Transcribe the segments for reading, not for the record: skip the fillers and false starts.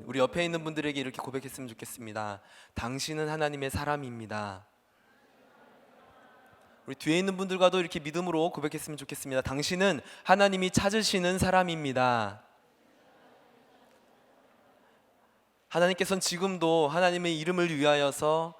우리 옆에 있는 분들에게 이렇게 고백했으면 좋겠습니다. 당신은 하나님의 사람입니다. 우리 뒤에 있는 분들과도 이렇게 믿음으로 고백했으면 좋겠습니다. 당신은 하나님이 찾으시는 사람입니다. 하나님께서는 지금도 하나님의 이름을 위하여서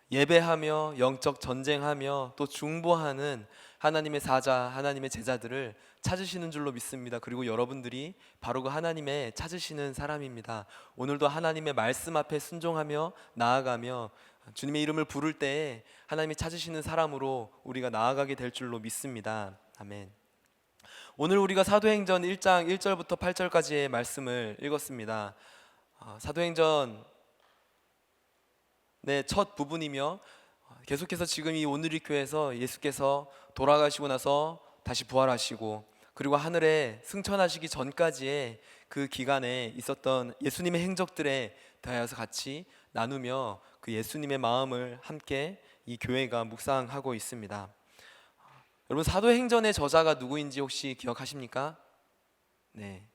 예배하며 영적 전쟁하며 또 중보하는 하나님의 사자, 하나님의 제자들을 찾으시는 줄로 믿습니다. 그리고 여러분들이 바로 그 하나님의 찾으시는 사람입니다. 오늘도 하나님의 말씀 앞에 순종하며 나아가며 주님의 이름을 부를 때에 하나님이 찾으시는 사람으로 우리가 나아가게 될 줄로 믿습니다. 아멘. 오늘 우리가 사도행전 1장 1절부터 8절까지의 말씀을 읽었습니다. 사도행전의 첫 부분이며 계속해서 지금 이 오늘리 교회에서 예수께서 돌아가시고 나서 다시 부활하시고 그리고 하늘에 승천하시기 전까지의 그 기간에 있었던 예수님의 행적들에 대하여서 같이 나누며 그 예수님의 마음을 함께 이 교회가 묵상하고 있습니다. 여러분, 사도행전의 저자가 누구인지 혹시 기억하십니까? 네,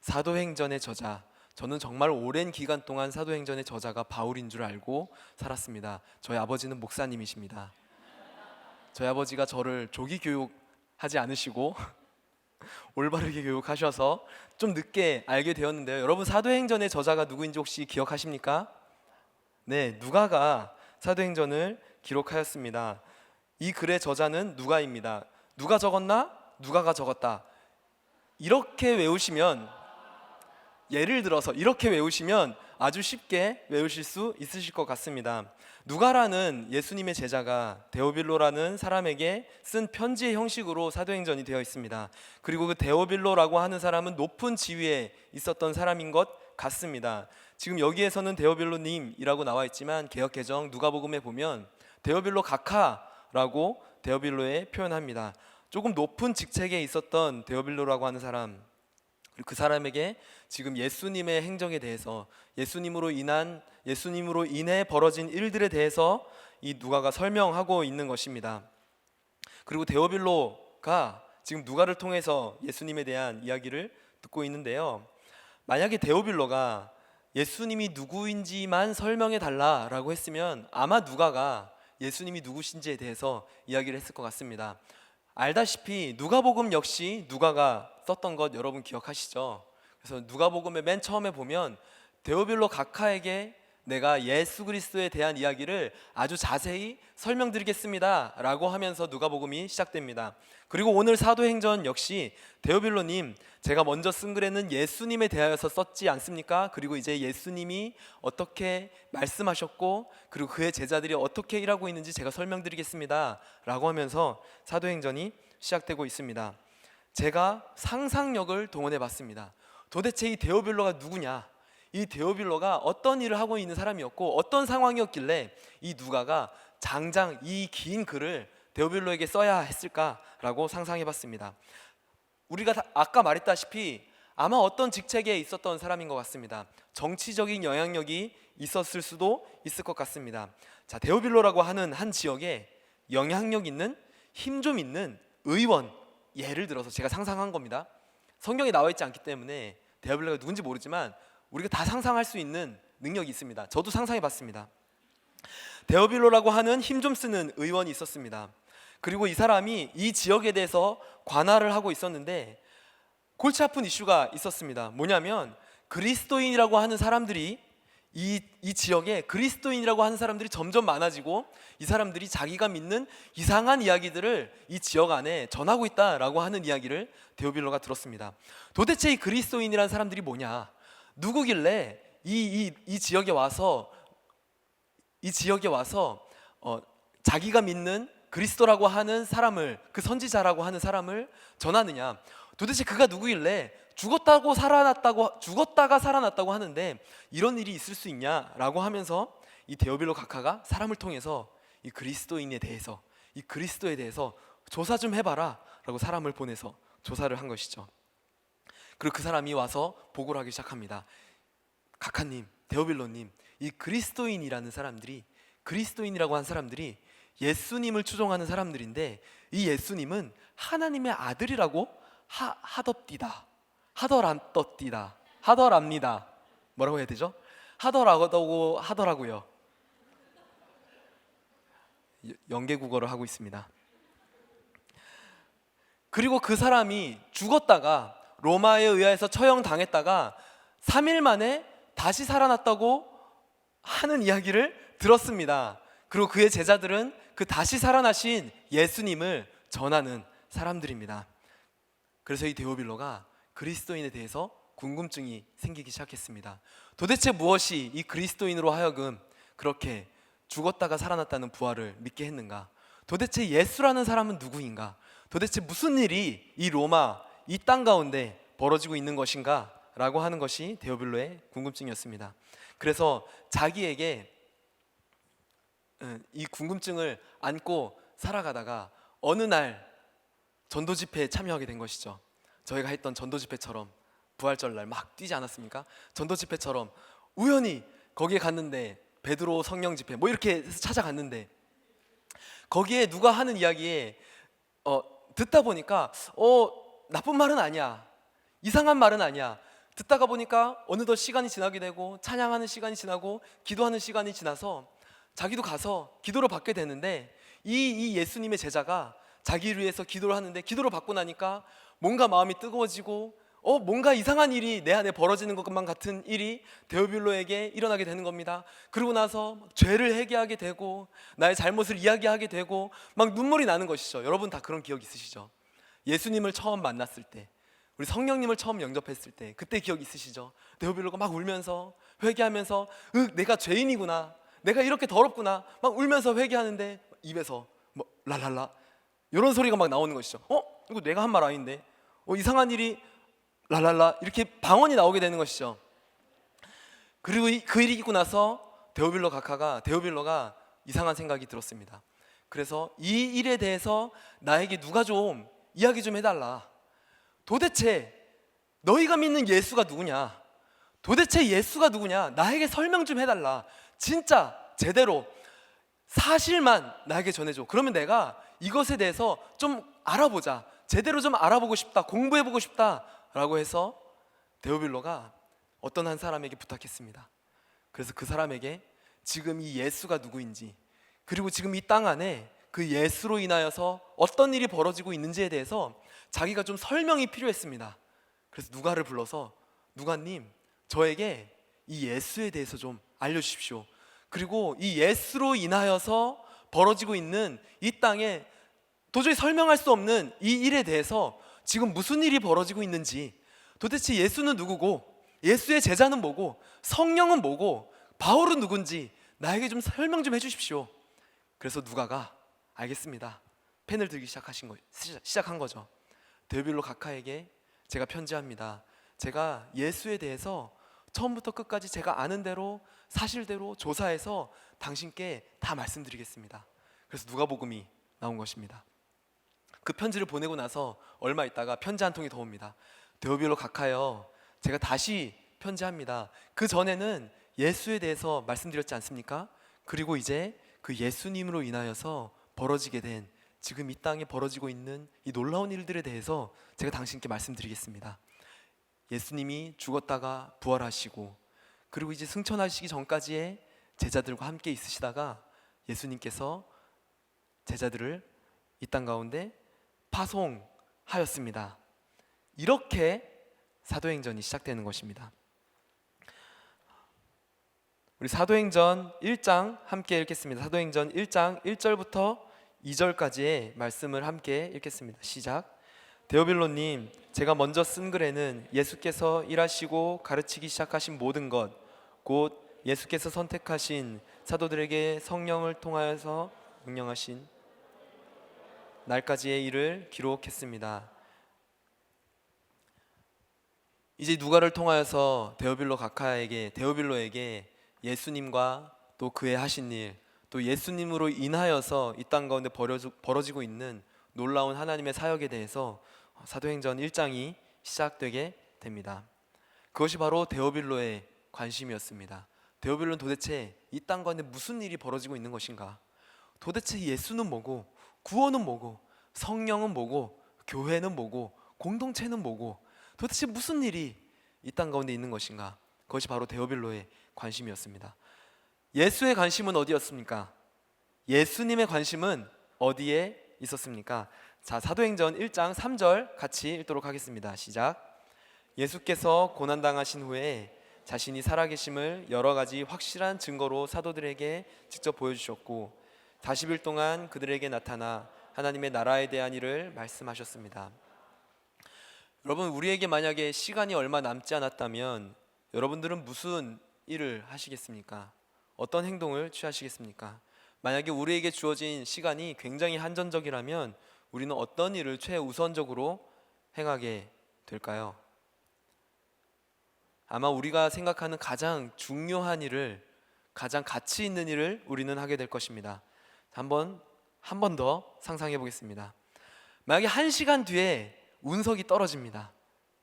사도행전의 저자, 저는 정말 오랜 기간 동안 사도행전의 저자가 바울인 줄 알고 살았습니다. 저희 아버지는 목사님이십니다. 저희 아버지가 저를 조기 교육하지 않으시고 올바르게 교육하셔서 좀 늦게 알게 되었는데요. 여러분, 사도행전의 저자가 누구인지 혹시 기억하십니까? 네, 누가가 사도행전을 기록하였습니다. 이 글의 저자는 누가입니다. 누가 적었나? 누가가 적었다. 이렇게 외우시면, 예를 들어서 이렇게 외우시면 아주 쉽게 외우실 수 있으실 것 같습니다. 누가라는 예수님의 제자가 데오빌로라는 사람에게 쓴 편지의 형식으로 사도행전이 되어 있습니다. 그리고 그 데오빌로라고 하는 사람은 높은 지위에 있었던 사람인 것 같습니다. 지금 여기에서는 데오빌로님이라고 나와 있지만 개역개정 누가복음에 보면 데오빌로 각하라고 데오빌로에 표현합니다. 조금 높은 직책에 있었던 데오빌로라고 하는 사람, 그리고 그 사람에게 지금 예수님의 행적에 대해서, 예수님으로 인해 벌어진 일들에 대해서 이 누가가 설명하고 있는 것입니다. 그리고 데오빌로가 지금 누가를 통해서 예수님에 대한 이야기를 듣고 있는데요. 만약에 데오빌로가 예수님이 누구인지만 설명해 달라라고 했으면 아마 누가가 예수님이 누구신지에 대해서 이야기를 했을 것 같습니다. 알다시피 누가복음 역시 누가가 썼던 것 여러분 기억하시죠? 그래서 누가복음의 맨 처음에 보면 데오빌로 각하에게 내가 예수 그리스도에 대한 이야기를 아주 자세히 설명드리겠습니다 라고 하면서 누가복음이 시작됩니다. 그리고 오늘 사도행전 역시 데오빌로님, 제가 먼저 쓴 글에는 예수님에 대하여서 썼지 않습니까? 그리고 이제 예수님이 어떻게 말씀하셨고 그리고 그의 제자들이 어떻게 일하고 있는지 제가 설명드리겠습니다 라고 하면서 사도행전이 시작되고 있습니다. 제가 상상력을 동원해 봤습니다. 도대체 이 데오빌로가 누구냐? 이 데오빌로가 어떤 일을 하고 있는 사람이었고 어떤 상황이었길래 이 누가가 장장 이 긴 글을 데오빌로에게 써야 했을까라고 상상해 봤습니다. 우리가 아까 말했다시피 아마 어떤 직책에 있었던 사람인 것 같습니다. 정치적인 영향력이 있었을 수도 있을 것 같습니다. 자, 데오빌로라고 하는 한 지역에 영향력 있는, 힘 좀 있는 의원, 예를 들어서 제가 상상한 겁니다. 성경에 나와 있지 않기 때문에 데오빌로가 누군지 모르지만 우리가 다 상상할 수 있는 능력이 있습니다. 저도 상상해 봤습니다. 데오빌로라고 하는 힘 좀 쓰는 의원이 있었습니다. 그리고 이 사람이 이 지역에 대해서 관할을 하고 있었는데 골치 아픈 이슈가 있었습니다. 뭐냐면 그리스도인이라고 하는 사람들이 이 지역에 그리스도인이라고 하는 사람들이 점점 많아지고 이 사람들이 자기가 믿는 이상한 이야기들을 이 지역 안에 전하고 있다라고 하는 이야기를 데오빌로가 들었습니다. 도대체 이 그리스도인이라는 사람들이 뭐냐? 누구길래 이 지역에 와서 자기가 믿는 그리스도라고 하는 사람을, 그 선지자라고 하는 사람을 전하느냐? 도대체 그가 누구길래 죽었다가 살아났다고 하는데 이런 일이 있을 수 있냐라고 하면서 이 데오빌로 각하가 사람을 통해서 이 그리스도인에 대해서, 이 그리스도에 대해서 조사 좀 해봐라 라고 사람을 보내서 조사를 한 것이죠. 그리고 그 사람이 와서 보고를 하기 시작합니다. 각하님, 데오빌로님, 이 그리스도인이라고 한 사람들이 예수님을 추종하는 사람들인데 이 예수님은 하나님의 아들이라고 하더랍니다. 뭐라고 해야 되죠? 하더라고요. 연계국어를 하고 있습니다. 그리고 그 사람이 죽었다가 로마에 의해서 처형당했다가 3일 만에 다시 살아났다고 하는 이야기를 들었습니다. 그리고 그의 제자들은 그 다시 살아나신 예수님을 전하는 사람들입니다. 그래서 이 데오빌로가 그리스도인에 대해서 궁금증이 생기기 시작했습니다. 도대체 무엇이 이 그리스도인으로 하여금 그렇게 죽었다가 살아났다는 부활을 믿게 했는가? 도대체 예수라는 사람은 누구인가? 도대체 무슨 일이 이 로마, 이 땅 가운데 벌어지고 있는 것인가? 라고 하는 것이 데오빌로의 궁금증이었습니다. 그래서 자기에게 이 궁금증을 안고 살아가다가 어느 날 전도 집회에 참여하게 된 것이죠. 저희가 했던 전도 집회처럼 부활절날 막 뛰지 않았습니까? 전도 집회처럼 우연히 거기에 갔는데 베드로 성령 집회 뭐 이렇게 해서 찾아갔는데 거기에 누가 하는 이야기에 듣다 보니까 나쁜 말은 아니야, 이상한 말은 아니야. 듣다가 보니까 어느덧 시간이 지나게 되고 찬양하는 시간이 지나고 기도하는 시간이 지나서 자기도 가서 기도를 받게 되는데 이 예수님의 제자가 자기를 위해서 기도를 하는데 기도를 받고 나니까 뭔가 마음이 뜨거워지고 뭔가 이상한 일이 내 안에 벌어지는 것만 같은 일이 데오빌로에게 일어나게 되는 겁니다. 그러고 나서 죄를 회개하게 되고 나의 잘못을 이야기하게 되고 막 눈물이 나는 것이죠. 여러분 다 그런 기억 있으시죠? 예수님을 처음 만났을 때, 우리 성령님을 처음 영접했을 때 그때 기억 있으시죠? 데오빌로가 막 울면서 회개하면서 내가 죄인이구나, 내가 이렇게 더럽구나 막 울면서 회개하는데 입에서 뭐 랄랄라 이런 소리가 막 나오는 것이죠. 이거 내가 한 말 아닌데 이상한 일이 랄랄라 이렇게 방언이 나오게 되는 것이죠. 그리고 그 일이 있고 나서 데오빌로가 이상한 생각이 들었습니다. 그래서 이 일에 대해서 나에게 누가 좀 이야기 좀 해달라. 도대체 너희가 믿는 예수가 누구냐? 도대체 예수가 누구냐? 나에게 설명 좀 해달라. 진짜 제대로 사실만 나에게 전해줘. 그러면 내가 이것에 대해서 좀 알아보자, 제대로 좀 알아보고 싶다, 공부해보고 싶다 라고 해서 데오빌로가 어떤 한 사람에게 부탁했습니다. 그래서 그 사람에게 지금 이 예수가 누구인지, 그리고 지금 이 땅 안에 그 예수로 인하여서 어떤 일이 벌어지고 있는지에 대해서 자기가 좀 설명이 필요했습니다. 그래서 누가를 불러서 누가님, 저에게 이 예수에 대해서 좀 알려주십시오. 그리고 이 예수로 인하여서 벌어지고 있는 이 땅에 도저히 설명할 수 없는 이 일에 대해서 지금 무슨 일이 벌어지고 있는지, 도대체 예수는 누구고 예수의 제자는 뭐고 성령은 뭐고 바울은 누군지 나에게 좀 설명 좀 해주십시오. 그래서 누가가 알겠습니다, 펜을 들기 시작한 거죠. 데오빌로 각하에게 제가 편지합니다. 제가 예수에 대해서 처음부터 끝까지 제가 아는 대로 사실대로 조사해서 당신께 다 말씀드리겠습니다. 그래서 누가복음이 나온 것입니다. 그 편지를 보내고 나서 얼마 있다가 편지 한 통이 더 옵니다. 데오빌로 각하여, 제가 다시 편지합니다. 그 전에는 예수에 대해서 말씀드렸지 않습니까? 그리고 이제 그 예수님으로 인하여서 벌어지게 된, 지금 이 땅에 벌어지고 있는 이 놀라운 일들에 대해서 제가 당신께 말씀드리겠습니다. 예수님이 죽었다가 부활하시고, 그리고 이제 승천하시기 전까지의 제자들과 함께 있으시다가 예수님께서 제자들을 이 땅 가운데 파송하였습니다. 이렇게 사도행전이 시작되는 것입니다. 우리 사도행전 1장 함께 읽겠습니다. 사도행전 1장 1절부터 2절까지의 말씀을 함께 읽겠습니다. 시작. 데오빌로님, 제가 먼저 쓴 글에는 예수께서 일하시고 가르치기 시작하신 모든 것, 곧 예수께서 선택하신 사도들에게 성령을 통하여서 명령하신 날까지의 일을 기록했습니다. 이제 누가를 통하여서 데오빌로에게 예수님과 또 그의 하신 일, 또 예수님으로 인하여서 이 땅 가운데 벌어지고 있는 놀라운 하나님의 사역에 대해서 사도행전 1장이 시작되게 됩니다. 그것이 바로 데오빌로의 관심이었습니다. 데오빌로는 도대체 이 땅 가운데 무슨 일이 벌어지고 있는 것인가? 도대체 예수는 뭐고, 구원은 뭐고, 성령은 뭐고, 교회는 뭐고, 공동체는 뭐고, 도대체 무슨 일이 이 땅 가운데 있는 것인가? 그것이 바로 데오빌로의 관심이었습니다. 예수의 관심은 어디였습니까? 예수님의 관심은 어디에 있었습니까? 자, 사도행전 1장 3절 같이 읽도록 하겠습니다. 시작. 예수께서 고난당하신 후에 자신이 살아계심을 여러 가지 확실한 증거로 사도들에게 직접 보여주셨고 40일 동안 그들에게 나타나 하나님의 나라에 대한 일을 말씀하셨습니다. 여러분, 우리에게 만약에 시간이 얼마 남지 않았다면 여러분들은 무슨 일을 하시겠습니까? 어떤 행동을 취하시겠습니까? 만약에 우리에게 주어진 시간이 굉장히 한정적이라면 우리는 어떤 일을 최우선적으로 행하게 될까요? 아마 우리가 생각하는 가장 중요한 일을, 가장 가치 있는 일을 우리는 하게 될 것입니다. 한 번 더 상상해 보겠습니다. 만약에 1시간 뒤에 운석이 떨어집니다.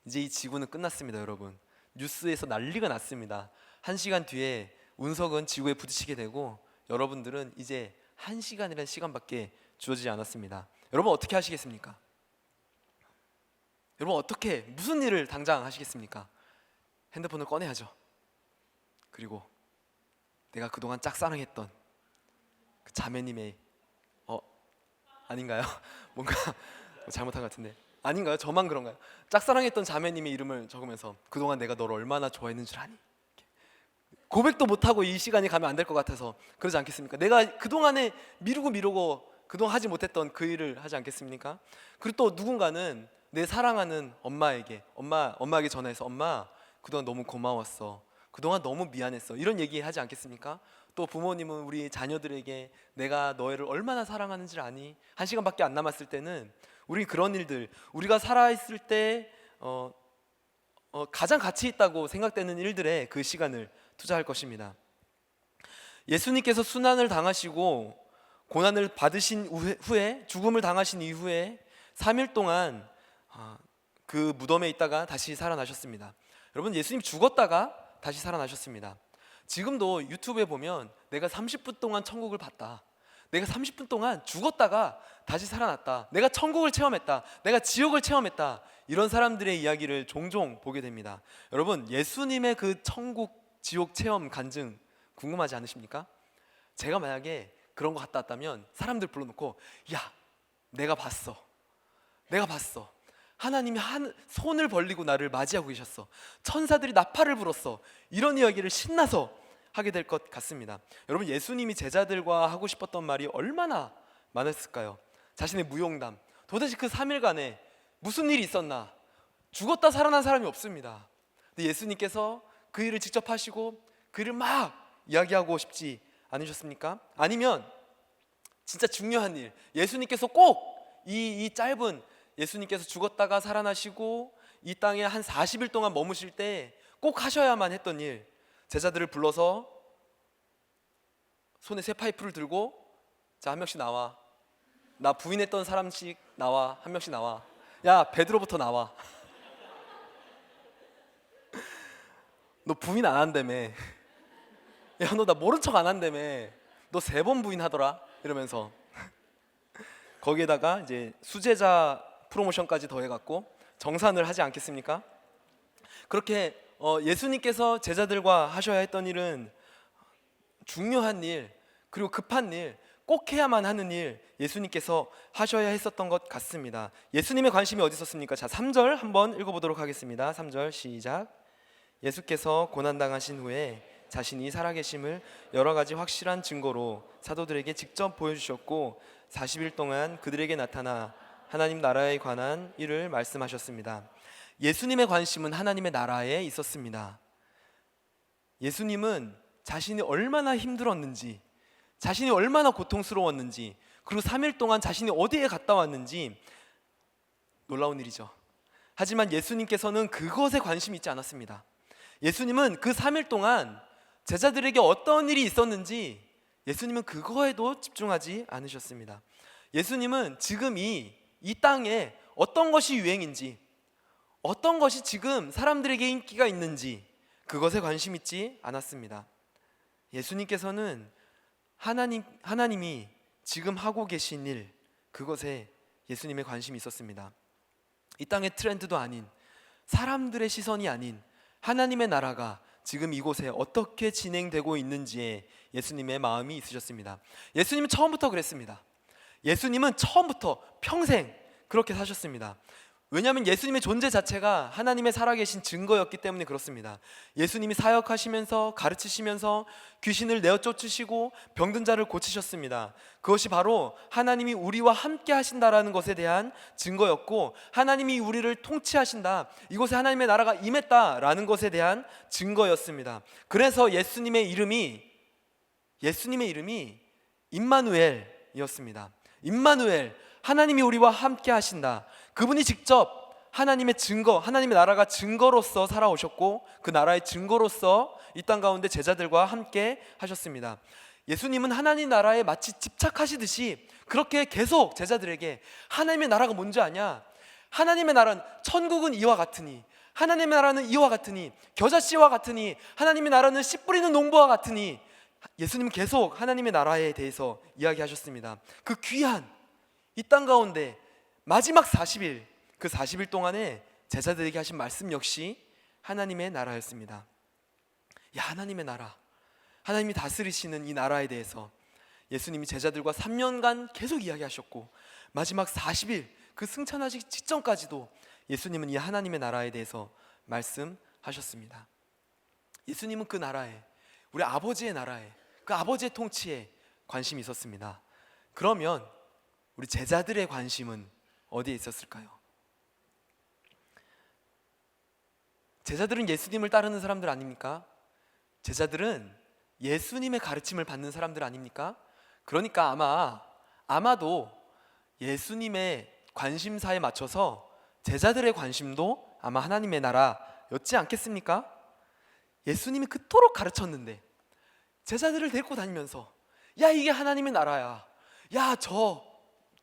이제 이 지구는 끝났습니다, 여러분. 뉴스에서 난리가 났습니다. 1시간 뒤에 운석은 지구에 부딪히게 되고 여러분들은 이제 1시간이라는 시간밖에 주어지지 않았습니다. 여러분 어떻게 하시겠습니까? 여러분 무슨 일을 당장 하시겠습니까? 핸드폰을 꺼내야죠. 그리고 내가 그동안 짝사랑했던 그 자매님의 아닌가요? 뭔가 잘못한 것 같은데 아닌가요? 저만 그런가요? 짝사랑했던 자매님의 이름을 적으면서 그동안 내가 너를 얼마나 좋아했는 줄 아니? 고백도 못하고 이 시간이 가면 안 될 것 같아서 그러지 않겠습니까? 내가 그동안에 미루고 그동안 하지 못했던 그 일을 하지 않겠습니까? 그리고 또 누군가는 내 사랑하는 엄마에게 전화해서 엄마 그동안 너무 고마웠어, 그동안 너무 미안했어, 이런 얘기 하지 않겠습니까? 또 부모님은 우리 자녀들에게 내가 너희를 얼마나 사랑하는지 아니? 1시간밖에 안 남았을 때는 우리 그런 일들, 우리가 살아있을 때 가장 가치 있다고 생각되는 일들에 그 시간을 투자할 것입니다. 예수님께서 순환을 당하시고 고난을 받으신 후에 죽음을 당하신 이후에 3일 동안 그 무덤에 있다가 다시 살아나셨습니다. 여러분, 예수님 죽었다가 다시 살아나셨습니다. 지금도 유튜브에 보면 내가 30분 동안 천국을 봤다, 내가 30분 동안 죽었다가 다시 살아났다, 내가 천국을 체험했다, 내가 지옥을 체험했다, 이런 사람들의 이야기를 종종 보게 됩니다. 여러분, 예수님의 그 천국 지옥 체험 간증 궁금하지 않으십니까? 제가 만약에 그런 거 갔다 왔다면 사람들 불러놓고 야, 내가 봤어, 하나님이 손을 벌리고 나를 맞이하고 계셨어, 천사들이 나팔을 불었어, 이런 이야기를 신나서 하게 될 것 같습니다. 여러분, 예수님이 제자들과 하고 싶었던 말이 얼마나 많았을까요? 자신의 무용담, 도대체 그 3일간에 무슨 일이 있었나? 죽었다 살아난 사람이 없습니다. 근데 예수님께서 그 일을 직접 하시고 그 일을 막 이야기하고 싶지 않으셨습니까? 아니면 진짜 중요한 일, 예수님께서 꼭 이 짧은, 예수님께서 죽었다가 살아나시고 이 땅에 한 40일 동안 머무실 때 꼭 하셔야만 했던 일, 제자들을 불러서 손에 쇠 파이프를 들고 자, 한 명씩 나와, 나 부인했던 사람씩 나와, 한 명씩 나와, 야 베드로부터 나와, 너 부인 안 한다며, 야 너 나 모른 척 안 한다며, 너 3번 부인하더라, 이러면서 거기에다가 이제 수제자 프로모션까지 더해갖고 정산을 하지 않겠습니까? 그렇게 예수님께서 제자들과 하셔야 했던 일은 중요한 일, 그리고 급한 일, 꼭 해야만 하는 일, 예수님께서 하셔야 했었던 것 같습니다. 예수님의 관심이 어디 있었습니까? 자, 3절 한번 읽어보도록 하겠습니다. 3절 시작. 예수께서 고난당하신 후에 자신이 살아계심을 여러 가지 확실한 증거로 사도들에게 직접 보여주셨고 40일 동안 그들에게 나타나 하나님 나라에 관한 일을 말씀하셨습니다. 예수님의 관심은 하나님의 나라에 있었습니다. 예수님은 자신이 얼마나 힘들었는지, 자신이 얼마나 고통스러웠는지, 그리고 3일 동안 자신이 어디에 갔다 왔는지 놀라운 일이죠. 하지만 예수님께서는 그것에 관심이 있지 않았습니다. 예수님은 그 3일 동안 제자들에게 어떤 일이 있었는지 예수님은 그거에도 집중하지 않으셨습니다. 예수님은 지금 이 땅에 어떤 것이 유행인지, 어떤 것이 지금 사람들에게 인기가 있는지 그것에 관심 있지 않았습니다. 예수님께서는 하나님이 지금 하고 계신 일, 그것에 예수님의 관심이 있었습니다. 이 땅의 트렌드도 아닌, 사람들의 시선이 아닌 하나님의 나라가 지금 이곳에 어떻게 진행되고 있는지에 예수님의 마음이 있으셨습니다. 예수님은 처음부터 그랬습니다. 예수님은 처음부터 평생 그렇게 사셨습니다. 왜냐하면 예수님의 존재 자체가 하나님의 살아계신 증거였기 때문에 그렇습니다. 예수님이 사역하시면서 가르치시면서 귀신을 내어 쫓으시고 병든 자를 고치셨습니다. 그것이 바로 하나님이 우리와 함께 하신다라는 것에 대한 증거였고, 하나님이 우리를 통치하신다, 이곳에 하나님의 나라가 임했다라는 것에 대한 증거였습니다. 그래서 예수님의 이름이 임마누엘이었습니다. 임마누엘, 하나님이 우리와 함께 하신다. 그분이 직접 하나님의 증거, 하나님의 나라가 증거로서 살아오셨고, 그 나라의 증거로서 이 땅 가운데 제자들과 함께 하셨습니다. 예수님은 하나님 나라에 마치 집착하시듯이 그렇게 계속 제자들에게 하나님의 나라가 뭔지 아냐? 하나님의 나라는, 천국은 이와 같으니, 하나님의 나라는 이와 같으니, 겨자씨와 같으니, 하나님의 나라는 씨 뿌리는 농부와 같으니, 예수님은 계속 하나님의 나라에 대해서 이야기하셨습니다. 그 귀한 이 땅 가운데 마지막 40일, 그 40일 동안에 제자들에게 하신 말씀 역시 하나님의 나라였습니다. 야, 하나님의 나라, 하나님이 다스리시는 이 나라에 대해서 예수님이 제자들과 3년간 계속 이야기하셨고, 마지막 40일 그 승천하시기 직전까지도 예수님은 이 하나님의 나라에 대해서 말씀하셨습니다. 예수님은 그 나라에, 우리 아버지의 나라에, 그 아버지의 통치에 관심이 있었습니다. 그러면 우리 제자들의 관심은 어디에 있었을까요? 제자들은 예수님을 따르는 사람들 아닙니까? 제자들은 예수님의 가르침을 받는 사람들 아닙니까? 그러니까 아마도 예수님의 관심사에 맞춰서 제자들의 관심도 아마 하나님의 나라였지 않겠습니까? 예수님이 그토록 가르쳤는데 제자들을 데리고 다니면서, 야, 이게 하나님의 나라야, 야, 저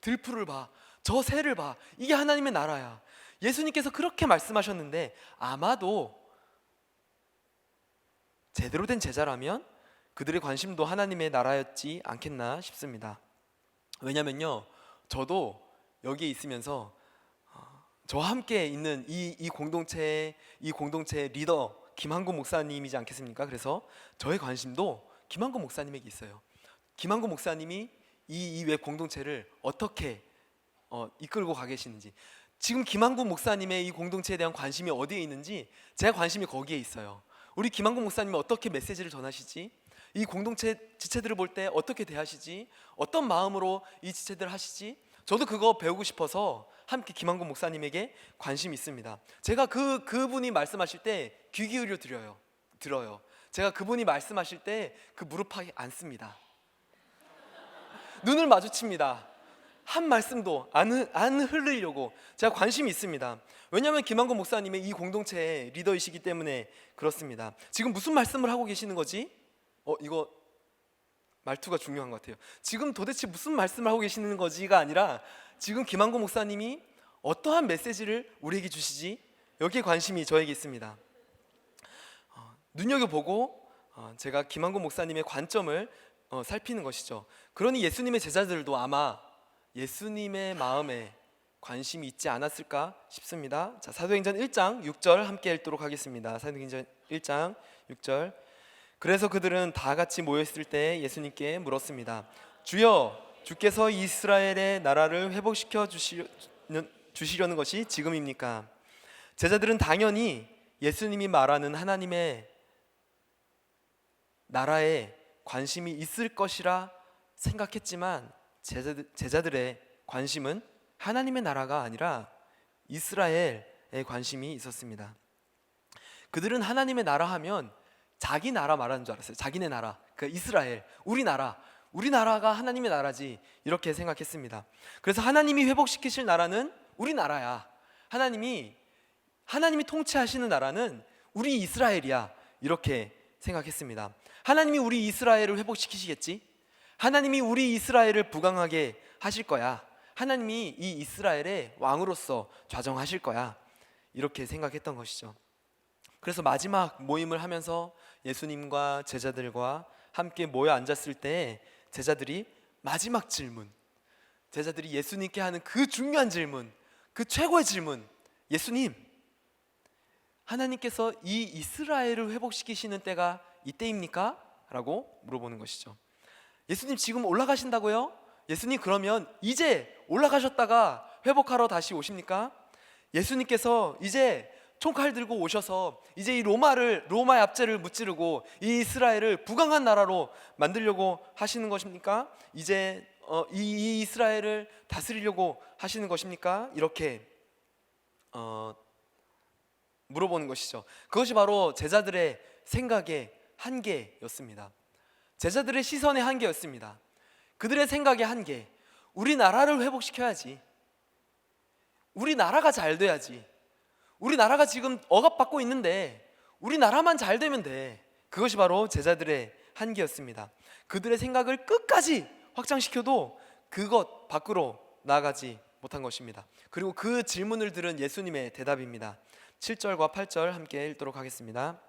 들풀을 봐, 저 새를 봐, 이게 하나님의 나라야, 예수님께서 그렇게 말씀하셨는데 아마도 제대로 된 제자라면 그들의 관심도 하나님의 나라였지 않겠나 싶습니다. 왜냐면요, 저도 여기에 있으면서 저와 함께 있는 이 공동체의 리더 김한구 목사님이지 않겠습니까? 그래서 저의 관심도 김한구 목사님에게 있어요. 김한구 목사님이 이 외 공동체를 어떻게 이끌고 가 계시는지, 지금 김한구 목사님의 이 공동체에 대한 관심이 어디에 있는지 제 관심이 거기에 있어요. 우리 김한구 목사님이 어떻게 메시지를 전하시지? 이 공동체 지체들을 볼 때 어떻게 대하시지? 어떤 마음으로 이 지체들을 하시지? 저도 그거 배우고 싶어서 함께 김한구 목사님에게 관심이 있습니다. 제가 그분이 말씀하실 때 귀 기울여 들어요. 제가 그분이 말씀하실 때 그 무릎하게 앉습니다. 눈을 마주칩니다. 한 말씀도 안 흘리려고 제가 관심이 있습니다. 왜냐하면 김한구 목사님의 이 공동체의 리더이시기 때문에 그렇습니다. 지금 무슨 말씀을 하고 계시는 거지? 이거 말투가 중요한 것 같아요. 지금 도대체 무슨 말씀을 하고 계시는 거지가 아니라, 지금 김한구 목사님이 어떠한 메시지를 우리에게 주시지? 여기에 관심이 저에게 있습니다. 눈여겨보고 제가 김한구 목사님의 관점을 살피는 것이죠. 그러니 예수님의 제자들도 아마 예수님의 마음에 관심이 있지 않았을까 싶습니다. 자, 사도행전 1장 6절 함께 읽도록 하겠습니다. 사도행전 1장 6절. 그래서 그들은 다 같이 모였을 때 예수님께 물었습니다. 주여, 주께서 이스라엘의 나라를 회복시켜 주시려는 것이 지금입니까? 제자들은 당연히 예수님이 말하는 하나님의 나라에 관심이 있을 것이라 생각했지만 제자들의 관심은 하나님의 나라가 아니라 이스라엘에 관심이 있었습니다. 그들은 하나님의 나라 하면 자기 나라 말하는 줄 알았어요. 자기네 나라, 그러니까 이스라엘, 우리나라가 하나님의 나라지, 이렇게 생각했습니다. 그래서 하나님이 회복시키실 나라는 우리 나라야, 하나님이 통치하시는 나라는 우리 이스라엘이야, 이렇게 생각했습니다. 하나님이 우리 이스라엘을 회복시키시겠지? 하나님이 우리 이스라엘을 부강하게 하실 거야. 하나님이 이 이스라엘의 왕으로서 좌정하실 거야, 이렇게 생각했던 것이죠. 그래서 마지막 모임을 하면서 예수님과 제자들과 함께 모여 앉았을 때 제자들이 마지막 질문, 제자들이 예수님께 하는 그 중요한 질문, 그 최고의 질문, 예수님, 하나님께서 이 이스라엘을 회복시키시는 때가 이때입니까? 라고 물어보는 것이죠. 예수님 지금 올라가신다고요? 예수님 그러면 이제 올라가셨다가 회복하러 다시 오십니까? 예수님께서 이제 총칼 들고 오셔서 이제 이 로마의 압제를 무찌르고 이 이스라엘을 부강한 나라로 만들려고 하시는 것입니까? 이제 이 이스라엘을 다스리려고 하시는 것입니까? 이렇게 물어보는 것이죠. 그것이 바로 제자들의 생각의 한계였습니다. 제자들의 시선의 한계였습니다. 그들의 생각의 한계. 우리나라를 회복시켜야지. 우리나라가 잘 돼야지. 우리나라가 지금 억압받고 있는데 우리나라만 잘 되면 돼. 그것이 바로 제자들의 한계였습니다. 그들의 생각을 끝까지 확장시켜도 그것 밖으로 나아가지 못한 것입니다. 그리고 그 질문을 들은 예수님의 대답입니다. 7절과 8절 함께 읽도록 하겠습니다.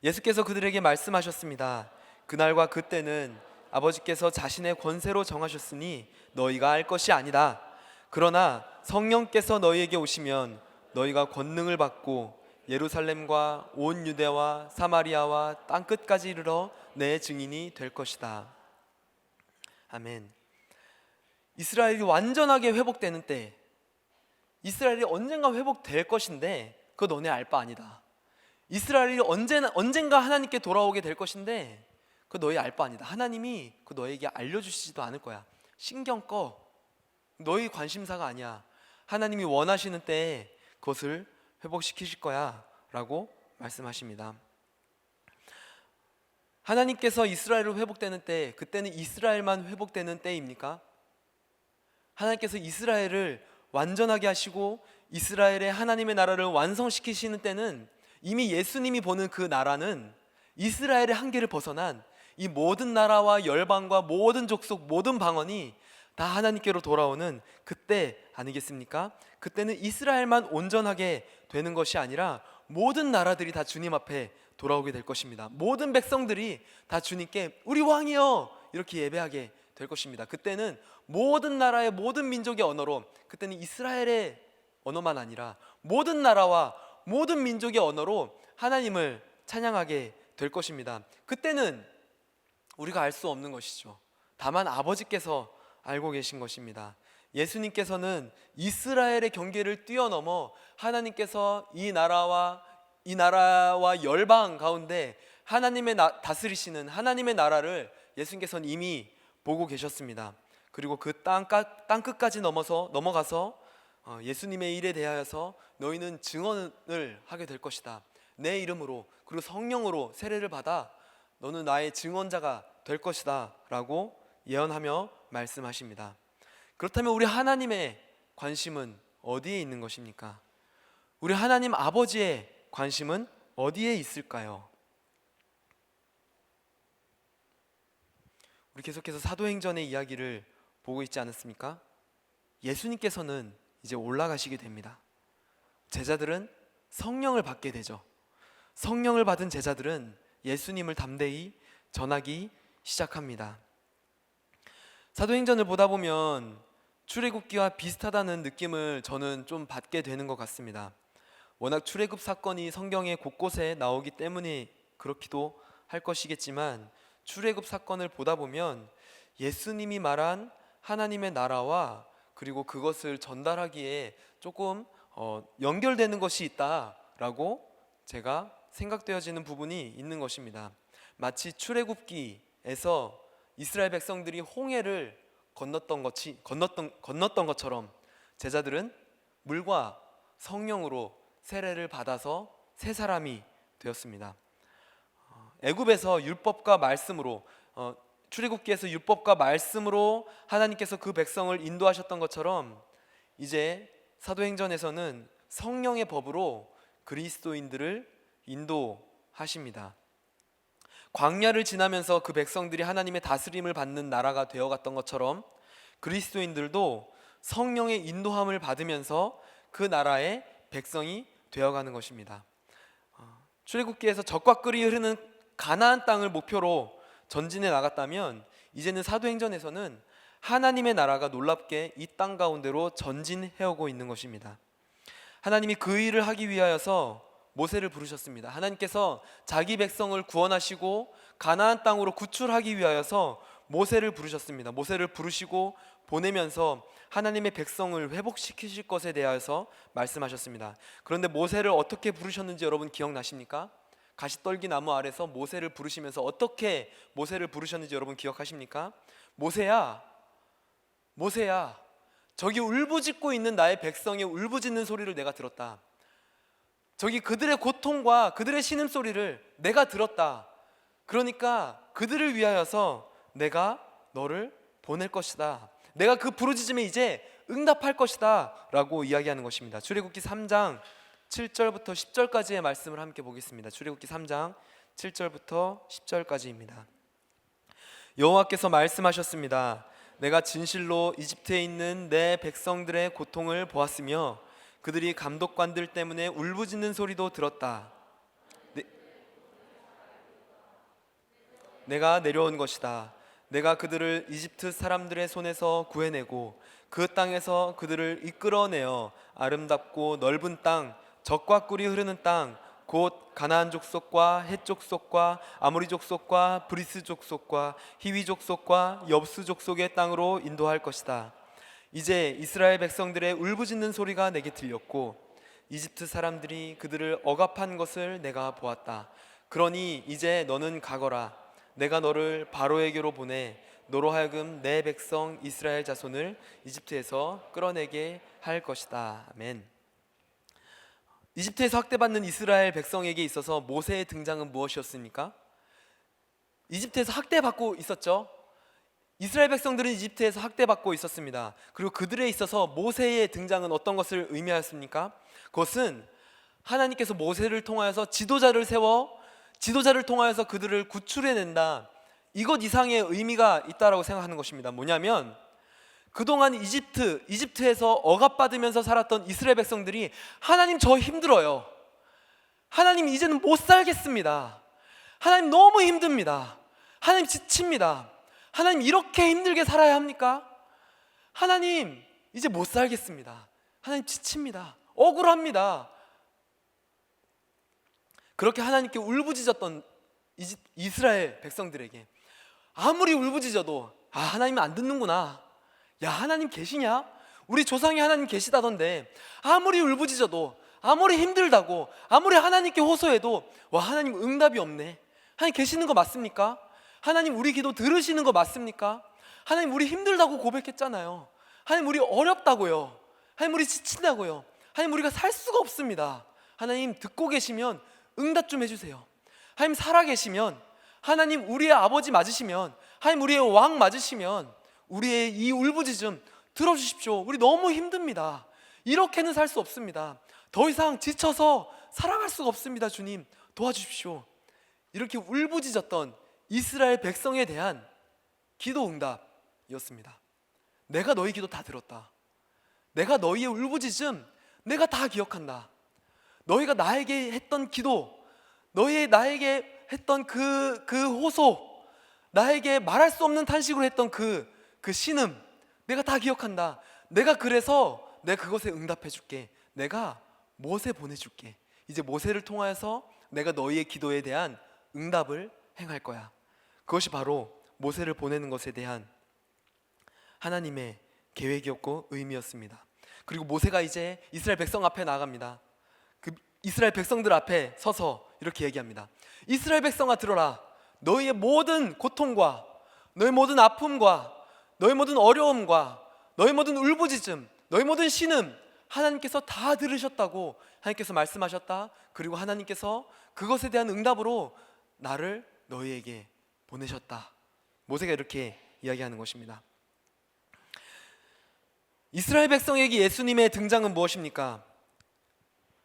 예수께서 그들에게 말씀하셨습니다. 그날과 그때는 아버지께서 자신의 권세로 정하셨으니 너희가 알 것이 아니다. 그러나 성령께서 너희에게 오시면 너희가 권능을 받고 예루살렘과 온 유대와 사마리아와 땅끝까지 이르러 내 증인이 될 것이다. 아멘. 이스라엘이 완전하게 회복되는 때, 이스라엘이 언젠가 회복될 것인데 그거 너네 알 바 아니다. 이스라엘이 언젠가 하나님께 돌아오게 될 것인데 그거 너희 알 바 아니다. 하나님이 그거 너에게 알려주시지도 않을 거야. 신경 꺼. 너희 관심사가 아니야. 하나님이 원하시는 때에 그것을 회복시키실 거야 라고 말씀하십니다. 하나님께서 이스라엘을 회복되는 때, 그때는 이스라엘만 회복되는 때입니까? 하나님께서 이스라엘을 완전하게 하시고 이스라엘의 하나님의 나라를 완성시키시는 때는 이미 예수님이 보는 그 나라는 이스라엘의 한계를 벗어난 이 모든 나라와 열방과 모든 족속, 모든 방언이 다 하나님께로 돌아오는 그때 아니겠습니까? 그때는 이스라엘만 온전하게 되는 것이 아니라 모든 나라들이 다 주님 앞에 돌아오게 될 것입니다. 모든 백성들이 다 주님께 우리 왕이여 이렇게 예배하게 될 것입니다. 그때는 모든 나라의 모든 민족의 언어로, 그때는 이스라엘의 언어만 아니라 모든 나라와 모든 민족의 언어로 하나님을 찬양하게 될 것입니다. 그때는 우리가 알 수 없는 것이죠. 다만 아버지께서 알고 계신 것입니다. 예수님께서는 이스라엘의 경계를 뛰어넘어 하나님께서 이 나라와 열방 가운데 하나님의 다스리시는 하나님의 나라를 예수님께서는 이미 보고 계셨습니다. 그리고 그 땅끝까지 넘어가서 예수님의 일에 대하여서 너희는 증언을 하게 될 것이다. 내 이름으로 그리고 성령으로 세례를 받아 너는 나의 증언자가 될 것이다 라고 예언하며 말씀하십니다. 그렇다면 우리 하나님의 관심은 어디에 있는 것입니까? 우리 하나님 아버지의 관심은 어디에 있을까요? 우리 계속해서 사도행전의 이야기를 보고 있지 않았습니까? 예수님께서는 이제 올라가시게 됩니다. 제자들은 성령을 받게 되죠. 성령을 받은 제자들은 예수님을 담대히 전하기 시작합니다. 사도행전을 보다 보면 출애굽기와 비슷하다는 느낌을 저는 좀 받게 되는 것 같습니다. 워낙 출애굽 사건이 성경의 곳곳에 나오기 때문에 그렇기도 할 것이겠지만 출애굽 사건을 보다 보면 예수님이 말한 하나님의 나라와 그리고 그것을 전달하기에 조금 연결되는 것이 있다라고 제가 생각되어지는 부분이 있는 것입니다. 마치 출애굽기에서 이스라엘 백성들이 홍해를 건넜던 것처럼 제자들은 물과 성령으로 세례를 받아서 새 사람이 되었습니다. 애굽에서 율법과 말씀으로 출애굽기에서 율법과 말씀으로 하나님께서 그 백성을 인도하셨던 것처럼 이제 사도행전에서는 성령의 법으로 그리스도인들을 인도하십니다. 광야를 지나면서 그 백성들이 하나님의 다스림을 받는 나라가 되어갔던 것처럼 그리스도인들도 성령의 인도함을 받으면서 그 나라의 백성이 되어가는 것입니다. 출애굽기에서 젖과 꿀이 흐르는 가나안 땅을 목표로 전진해 나갔다면 이제는 사도행전에서는 하나님의 나라가 놀랍게 이 땅 가운데로 전진해오고 있는 것입니다. 하나님이 그 일을 하기 위하여서 모세를 부르셨습니다. 하나님께서 자기 백성을 구원하시고 가나안 땅으로 구출하기 위하여서 모세를 부르셨습니다. 모세를 부르시고 보내면서 하나님의 백성을 회복시키실 것에 대하여서 말씀하셨습니다. 그런데 모세를 어떻게 부르셨는지 여러분 기억나십니까? 가시떨기 나무 아래서 모세를 부르시면서 어떻게 모세를 부르셨는지 여러분 기억하십니까? 모세야, 모세야, 저기 울부짖고 있는 나의 백성의 울부짖는 소리를 내가 들었다. 저기 그들의 고통과 그들의 신음소리를 내가 들었다. 그러니까 그들을 위하여서 내가 너를 보낼 것이다. 내가 그 부르짖음에 이제 응답할 것이다 라고 이야기하는 것입니다. 출애굽기 3장 7절부터 10절까지의 말씀을 함께 보겠습니다. 출애굽기 3장 7절부터 10절까지입니다. 여호와께서 말씀하셨습니다. 내가 진실로 이집트에 있는 내 백성들의 고통을 보았으며 그들이 감독관들 때문에 울부짖는 소리도 들었다. 내가 내려온 것이다. 내가 그들을 이집트 사람들의 손에서 구해내고 그 땅에서 그들을 이끌어내어 아름답고 넓은 땅, 젖과 꿀이 흐르는 땅, 곧 가나안 족속과 헷 족속과 아모리 족속과 브리스 족속과 히위 족속과 엽수 족속의 땅으로 인도할 것이다. 이제 이스라엘 백성들의 울부짖는 소리가 내게 들렸고 이집트 사람들이 그들을 억압한 것을 내가 보았다. 그러니 이제 너는 가거라. 내가 너를 바로에게로 보내 너로 하여금 내 백성 이스라엘 자손을 이집트에서 끌어내게 할 것이다. 아멘. 이집트에서 학대받는 이스라엘 백성에게 있어서 모세의 등장은 무엇이었습니까? 이집트에서 학대받고 있었죠. 이스라엘 백성들은 이집트에서 학대받고 있었습니다. 그리고 그들에 있어서 모세의 등장은 어떤 것을 의미하였습니까? 그것은 하나님께서 모세를 통하여서 지도자를 세워 지도자를 통하여서 그들을 구출해낸다, 이것 이상의 의미가 있다라고 생각하는 것입니다. 뭐냐면 그동안 이집트에서 억압받으면서 살았던 이스라엘 백성들이 하나님 저 힘들어요, 하나님 이제는 못 살겠습니다, 하나님 너무 힘듭니다, 하나님 지칩니다, 하나님 이렇게 힘들게 살아야 합니까? 하나님 이제 못 살겠습니다, 하나님 지칩니다, 억울합니다. 그렇게 하나님께 울부짖었던 이스라엘 백성들에게 아무리 울부짖어도 하나님은 안 듣는구나, 야 하나님 계시냐? 우리 조상이 하나님 계시다던데 아무리 울부짖어도 아무리 힘들다고 아무리 하나님께 호소해도 와 하나님 응답이 없네, 하나님 계시는 거 맞습니까? 하나님 우리 기도 들으시는 거 맞습니까? 하나님 우리 힘들다고 고백했잖아요, 하나님 우리 어렵다고요, 하나님 우리 지친다고요, 하나님 우리가 살 수가 없습니다, 하나님 듣고 계시면 응답 좀 해주세요, 하나님 살아계시면, 하나님 우리의 아버지 맞으시면, 하나님 우리의 왕 맞으시면 우리의 이 울부짖음 들어주십시오, 우리 너무 힘듭니다, 이렇게는 살 수 없습니다, 더 이상 지쳐서 살아갈 수가 없습니다, 주님 도와주십시오. 이렇게 울부짖었던 이스라엘 백성에 대한 기도 응답이었습니다. 내가 너희 기도 다 들었다, 내가 너희의 울부짖음 내가 다 기억한다, 너희가 나에게 했던 기도, 나에게 했던 그 호소, 나에게 말할 수 없는 탄식으로 했던 그 신음 내가 다 기억한다, 내가 그래서 내가 그것에 응답해 줄게, 내가 모세 보내줄게, 이제 모세를 통하여서 내가 너희의 기도에 대한 응답을 행할 거야. 그것이 바로 모세를 보내는 것에 대한 하나님의 계획이었고 의미였습니다. 그리고 모세가 이제 이스라엘 백성 앞에 나갑니다. 그 이스라엘 백성들 앞에 서서 이렇게 얘기합니다. 이스라엘 백성아 들어라, 너희의 모든 고통과 너희 모든 아픔과 너희 모든 어려움과 너희 모든 울부짖음, 너희 모든 신음 하나님께서 다 들으셨다고 하나님께서 말씀하셨다. 그리고 하나님께서 그것에 대한 응답으로 나를 너희에게 보내셨다. 모세가 이렇게 이야기하는 것입니다. 이스라엘 백성에게 예수님의 등장은 무엇입니까?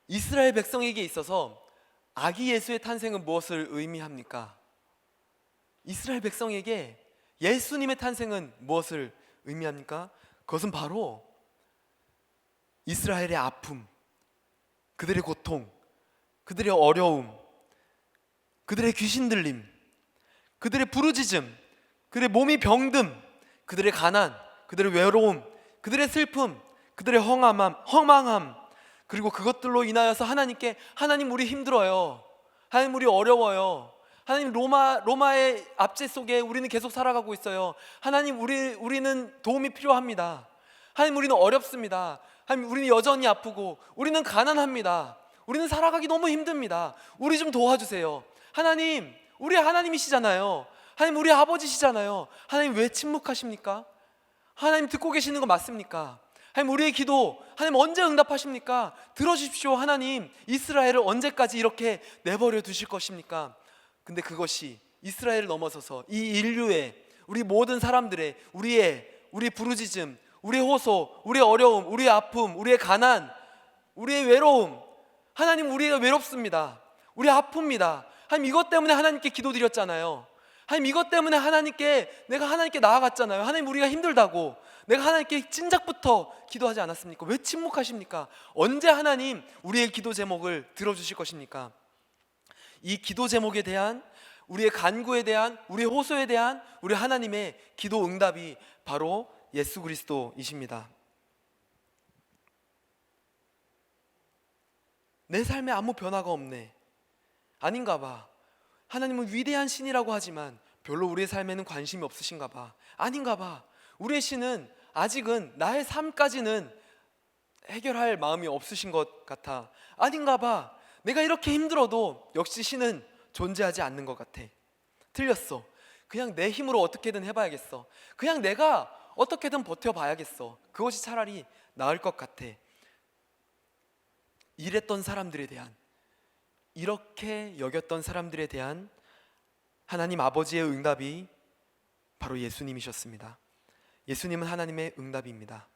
이스라엘 백성에게 있어서 아기 예수의 탄생은 무엇을 의미합니까? 이스라엘 백성에게 예수님의 탄생은 무엇을 의미합니까? 그것은 바로 이스라엘의 아픔, 그들의 고통, 그들의 어려움, 그들의 귀신 들림, 그들의 부르짖음, 그들의 몸이 병듦, 그들의 가난, 그들의 외로움, 그들의 슬픔, 그들의 허망함, 그리고 그것들로 인하여서 하나님께, 하나님 우리 힘들어요, 하나님 우리 어려워요, 하나님 로마의 압제 속에 우리는 계속 살아가고 있어요, 하나님 우리는 도움이 필요합니다, 하나님 우리는 어렵습니다, 하나님 우리는 여전히 아프고 우리는 가난합니다, 우리는 살아가기 너무 힘듭니다, 우리 좀 도와주세요. 하나님, 우리 하나님이시잖아요, 하나님 우리 아버지시잖아요. 하나님 왜 침묵하십니까? 하나님 듣고 계시는 거 맞습니까? 하나님 우리의 기도 하나님 언제 응답하십니까? 들어주십시오. 하나님 이스라엘을 언제까지 이렇게 내버려 두실 것입니까? 근데 그것이 이스라엘을 넘어서서 이 인류의, 우리 모든 사람들의, 우리 부르짖음, 우리의 호소, 우리의 어려움, 우리의 아픔, 우리의 가난, 우리의 외로움, 하나님 우리가 외롭습니다, 우리 아픕니다, 하나님 이것 때문에 하나님께 기도드렸잖아요. 하나님 이것 때문에 내가 하나님께 나아갔잖아요. 하나님 우리가 힘들다고 내가 하나님께 진작부터 기도하지 않았습니까? 왜 침묵하십니까? 언제 하나님 우리의 기도 제목을 들어주실 것입니까? 이 기도 제목에 대한, 우리의 간구에 대한, 우리의 호소에 대한 우리 하나님의 기도 응답이 바로 예수 그리스도이십니다. 내 삶에 아무 변화가 없네, 아닌가 봐. 하나님은 위대한 신이라고 하지만 별로 우리의 삶에는 관심이 없으신가 봐, 아닌가 봐. 우리의 신은 아직은 나의 삶까지는 해결할 마음이 없으신 것 같아, 아닌가 봐. 내가 이렇게 힘들어도 역시 신은 존재하지 않는 것 같아. 틀렸어. 그냥 내 힘으로 어떻게든 해봐야겠어, 그냥 내가 어떻게든 버텨봐야겠어, 그것이 차라리 나을 것 같아. 이랬던 사람들에 대한, 이렇게 여겼던 사람들에 대한 하나님 아버지의 응답이 바로 예수님이셨습니다. 예수님은 하나님의 응답입니다.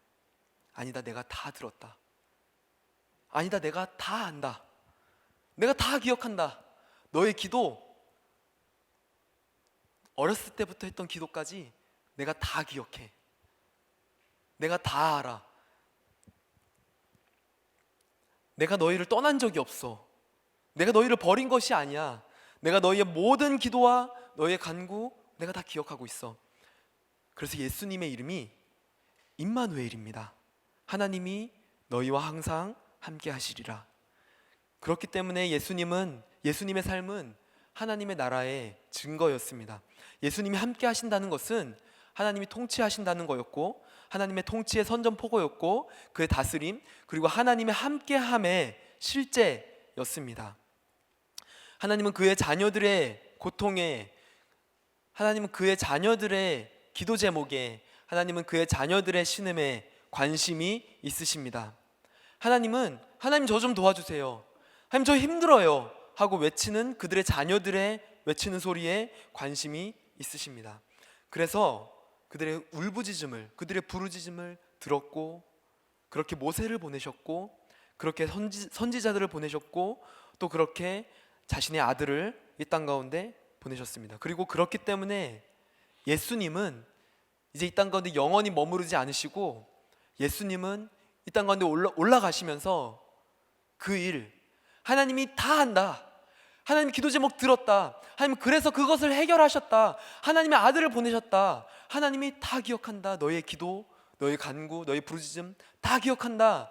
아니다, 내가 다 들었다. 아니다, 내가 다 안다. 내가 다 기억한다. 너의 기도, 어렸을 때부터 했던 기도까지 내가 다 기억해. 내가 다 알아. 내가 너희를 떠난 적이 없어. 내가 너희를 버린 것이 아니야. 내가 너희의 모든 기도와 너희의 간구 내가 다 기억하고 있어. 그래서 예수님의 이름이 임마누엘입니다. 하나님이 너희와 항상 함께 하시리라. 그렇기 때문에 예수님의 삶은 하나님의 나라의 증거였습니다. 예수님이 함께 하신다는 것은 하나님이 통치하신다는 거였고, 하나님의 통치의 선전포고였고, 그의 다스림, 그리고 하나님의 함께함의 실제였습니다. 하나님은 그의 자녀들의 고통에, 하나님은 그의 자녀들의 기도 제목에, 하나님은 그의 자녀들의 신음에 관심이 있으십니다. 하나님 저 좀 도와주세요, 하나님 저 힘들어요 하고 외치는 그들의 자녀들의 외치는 소리에 관심이 있으십니다. 그래서 그들의 울부짖음을, 그들의 부르짖음을 들었고, 그렇게 모세를 보내셨고, 그렇게 선지자들을 보내셨고, 또 그렇게 자신의 아들을 이 땅 가운데 보내셨습니다. 그리고 그렇기 때문에 예수님은 이제 이 땅 가운데 영원히 머무르지 않으시고, 예수님은 이 땅 가운데 올라가시면서 그 일, 하나님이 다 한다, 하나님 기도 제목 들었다, 하나님 그래서 그것을 해결하셨다, 하나님의 아들을 보내셨다, 하나님이 다 기억한다, 너의 기도, 너의 간구, 너의 부르짖음 다 기억한다,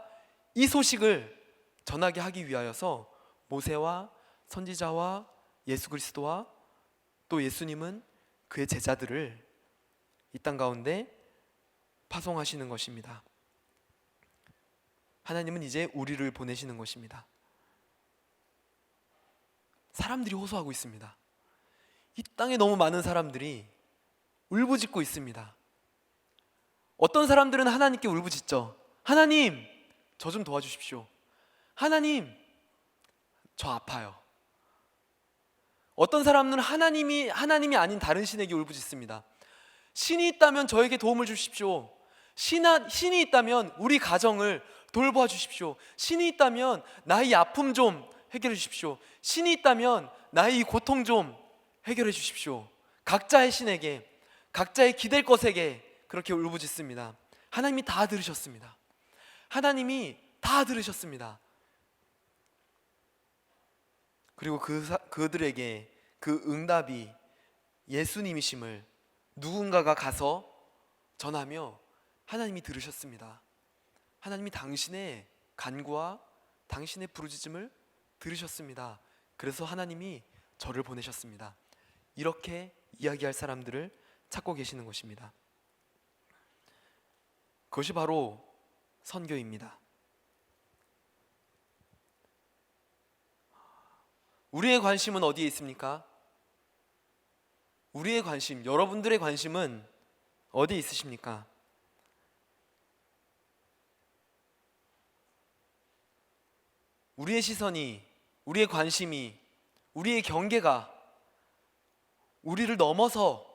이 소식을 전하게 하기 위하여서 모세와 선지자와 예수 그리스도와 또 예수님은 그의 제자들을 이 땅 가운데 파송하시는 것입니다. 하나님은 이제 우리를 보내시는 것입니다. 사람들이 호소하고 있습니다. 이 땅에 너무 많은 사람들이 울부짖고 있습니다. 어떤 사람들은 하나님께 울부짖죠. 하나님, 저 좀 도와주십시오. 하나님, 저 아파요. 어떤 사람은 하나님이 아닌 다른 신에게 울부짖습니다. 신이 있다면 저에게 도움을 주십시오. 신이 있다면 우리 가정을 돌봐 주십시오. 신이 있다면 나의 아픔 좀 해결해 주십시오. 신이 있다면 나의 이 고통 좀 해결해 주십시오. 각자의 신에게, 각자의 기댈 것에게 그렇게 울부짖습니다. 하나님이 다 들으셨습니다. 하나님이 다 들으셨습니다. 그리고 그들에게 그 응답이 예수님이심을 누군가가 가서 전하며 하나님이 들으셨습니다. 하나님이 당신의 간구와 당신의 부르짖음을 들으셨습니다. 그래서 하나님이 저를 보내셨습니다. 이렇게 이야기할 사람들을 찾고 계시는 것입니다. 그것이 바로 선교입니다. 우리의 관심은 어디에 있습니까? 우리의 관심, 여러분들의 관심은 어디에 있으십니까? 우리의 시선이, 우리의 관심이, 우리의 경계가 우리를 넘어서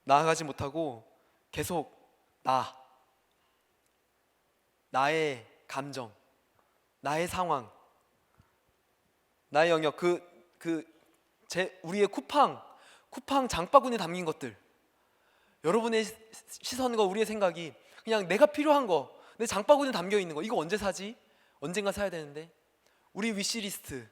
나아가지 못하고 계속 나의 감정, 나의 상황, 나의 영역, 우리의 쿠팡 장바구니에 담긴 것들, 여러분의 시선과 우리의 생각이 그냥 내가 필요한 거, 내 장바구니에 담겨 있는 거, 이거 언제 사지? 언젠가 사야 되는데, 우리 위시리스트,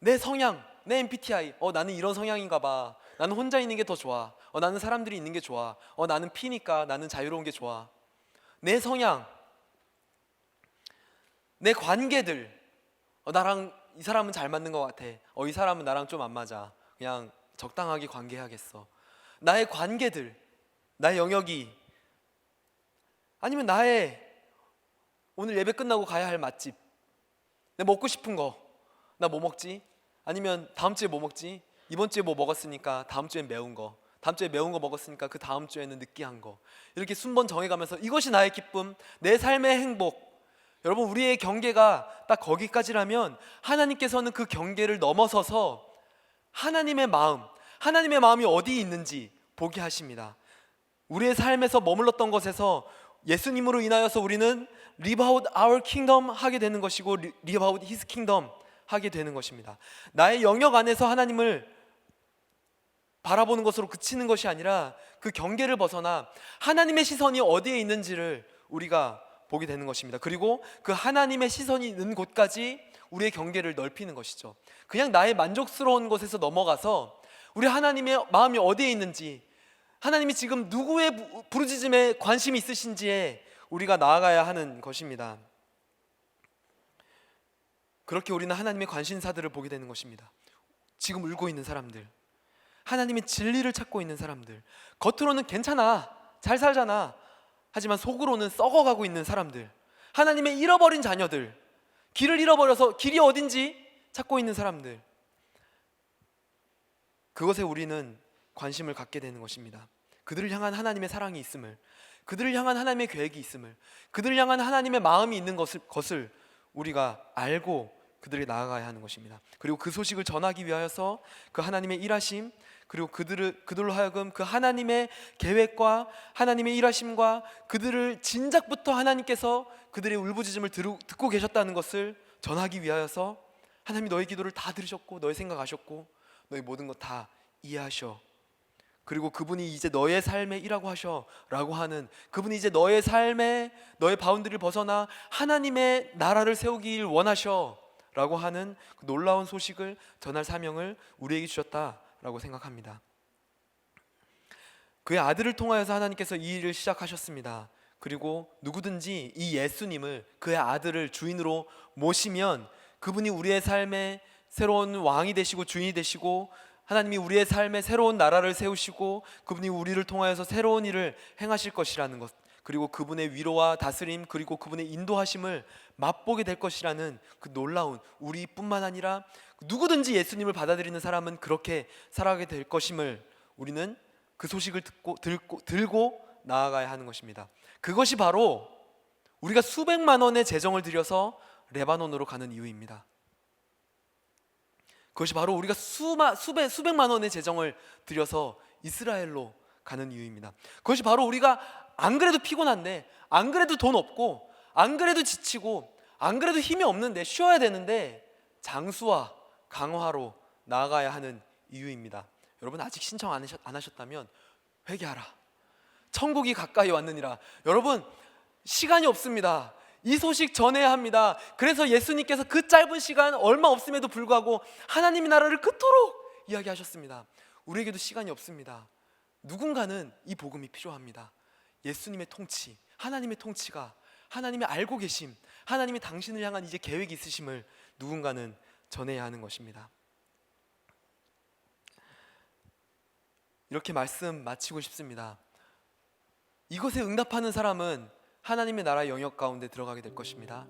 내 성향, 내 MBTI, 나는 이런 성향인가 봐, 나는 혼자 있는 게 더 좋아, 나는 사람들이 있는 게 좋아, 나는 P니까 나는 자유로운 게 좋아, 내 성향, 내 관계들, 나랑 이 사람은 잘 맞는 것 같아, 이 사람은 나랑 좀 안 맞아, 그냥 적당하게 관계해야겠어. 나의 관계들, 나의 영역이, 아니면 나의 오늘 예배 끝나고 가야 할 맛집, 내 먹고 싶은 거, 나 뭐 먹지? 아니면 다음 주에 뭐 먹지? 이번 주에 뭐 먹었으니까 다음 주엔 매운 거, 다음 주에 매운 거 먹었으니까 그 다음 주에는 느끼한 거, 이렇게 순번 정해가면서 이것이 나의 기쁨, 내 삶의 행복. 여러분, 우리의 경계가 딱 거기까지라면 하나님께서는 그 경계를 넘어서서 하나님의 마음이 어디에 있는지 보게 하십니다. 우리의 삶에서 머물렀던 것에서 예수님으로 인하여서 우리는 live out our kingdom 하게 되는 것이고, live out his kingdom 하게 되는 것입니다. 나의 영역 안에서 하나님을 바라보는 것으로 그치는 것이 아니라 그 경계를 벗어나 하나님의 시선이 어디에 있는지를 우리가 보게 되는 것입니다. 그리고 그 하나님의 시선이 있는 곳까지 우리의 경계를 넓히는 것이죠. 그냥 나의 만족스러운 곳에서 넘어가서 우리 하나님의 마음이 어디에 있는지, 하나님이 지금 누구의 부르짖음에 관심이 있으신지에 우리가 나아가야 하는 것입니다. 그렇게 우리는 하나님의 관심사들을 보게 되는 것입니다. 지금 울고 있는 사람들, 하나님의 진리를 찾고 있는 사람들, 겉으로는 괜찮아, 잘 살잖아, 하지만 속으로는 썩어가고 있는 사람들, 하나님의 잃어버린 자녀들, 길을 잃어버려서 길이 어딘지 찾고 있는 사람들, 그것에 우리는 관심을 갖게 되는 것입니다. 그들을 향한 하나님의 사랑이 있음을, 그들을 향한 하나님의 계획이 있음을, 그들을 향한 하나님의 마음이 있는 것을 우리가 알고 그들에게 나아가야 하는 것입니다. 그리고 그 소식을 전하기 위하여서 그 하나님의 일하심, 그리고 그들로 하여금 그 하나님의 계획과 하나님의 일하심과 그들을 진작부터 하나님께서 그들의 울부짖음을 듣고 계셨다는 것을 전하기 위하여서, 하나님이 너의 기도를 다 들으셨고 너의 생각 아셨고 너의 모든 것 다 이해하셔, 그리고 그분이 이제 너의 삶에 일하고 하셔 라고 하는, 그분이 이제 너의 삶에 너의 바운드리를 벗어나 하나님의 나라를 세우길 원하셔 라고 하는 그 놀라운 소식을 전할 사명을 우리에게 주셨다라고 생각합니다. 그의 아들을 통하여서 하나님께서 이 일을 시작하셨습니다. 그리고 누구든지 이 예수님을, 그의 아들을 주인으로 모시면 그분이 우리의 삶에 새로운 왕이 되시고 주인이 되시고, 하나님이 우리의 삶에 새로운 나라를 세우시고 그분이 우리를 통하여서 새로운 일을 행하실 것이라는 것, 그리고 그분의 위로와 다스림, 그리고 그분의 인도하심을 맛보게 될 것이라는 그 놀라운, 우리뿐만 아니라 누구든지 예수님을 받아들이는 사람은 그렇게 살아가게 될 것임을 우리는 그 소식을 들고 나아가야 하는 것입니다. 그것이 바로 우리가 수백만 원의 재정을 들여서 레바논으로 가는 이유입니다. 그것이 바로 우리가 수백만 원의 재정을 들여서 이스라엘로 가는 이유입니다. 그것이 바로 우리가 안 그래도 피곤한데, 안 그래도 돈 없고, 안 그래도 지치고, 안 그래도 힘이 없는데, 쉬어야 되는데 장수와 강화로 나아가야 하는 이유입니다. 여러분, 아직 신청 안 하셨다면 회개하라. 천국이 가까이 왔느니라. 여러분, 시간이 없습니다. 이 소식 전해야 합니다. 그래서 예수님께서 그 짧은 시간, 얼마 없음에도 불구하고 하나님의 나라를 그토록 이야기하셨습니다. 우리에게도 시간이 없습니다. 누군가는 이 복음이 필요합니다. 예수님의 통치, 하나님의 통치가 하나님이 알고 계심, 하나님이 당신을 향한 이제 계획이 있으심을 누군가는 전해야 하는 것입니다. 이렇게 말씀 마치고 싶습니다. 이것에 응답하는 사람은 하나님의 나라의 영역 가운데 들어가게 될 것입니다.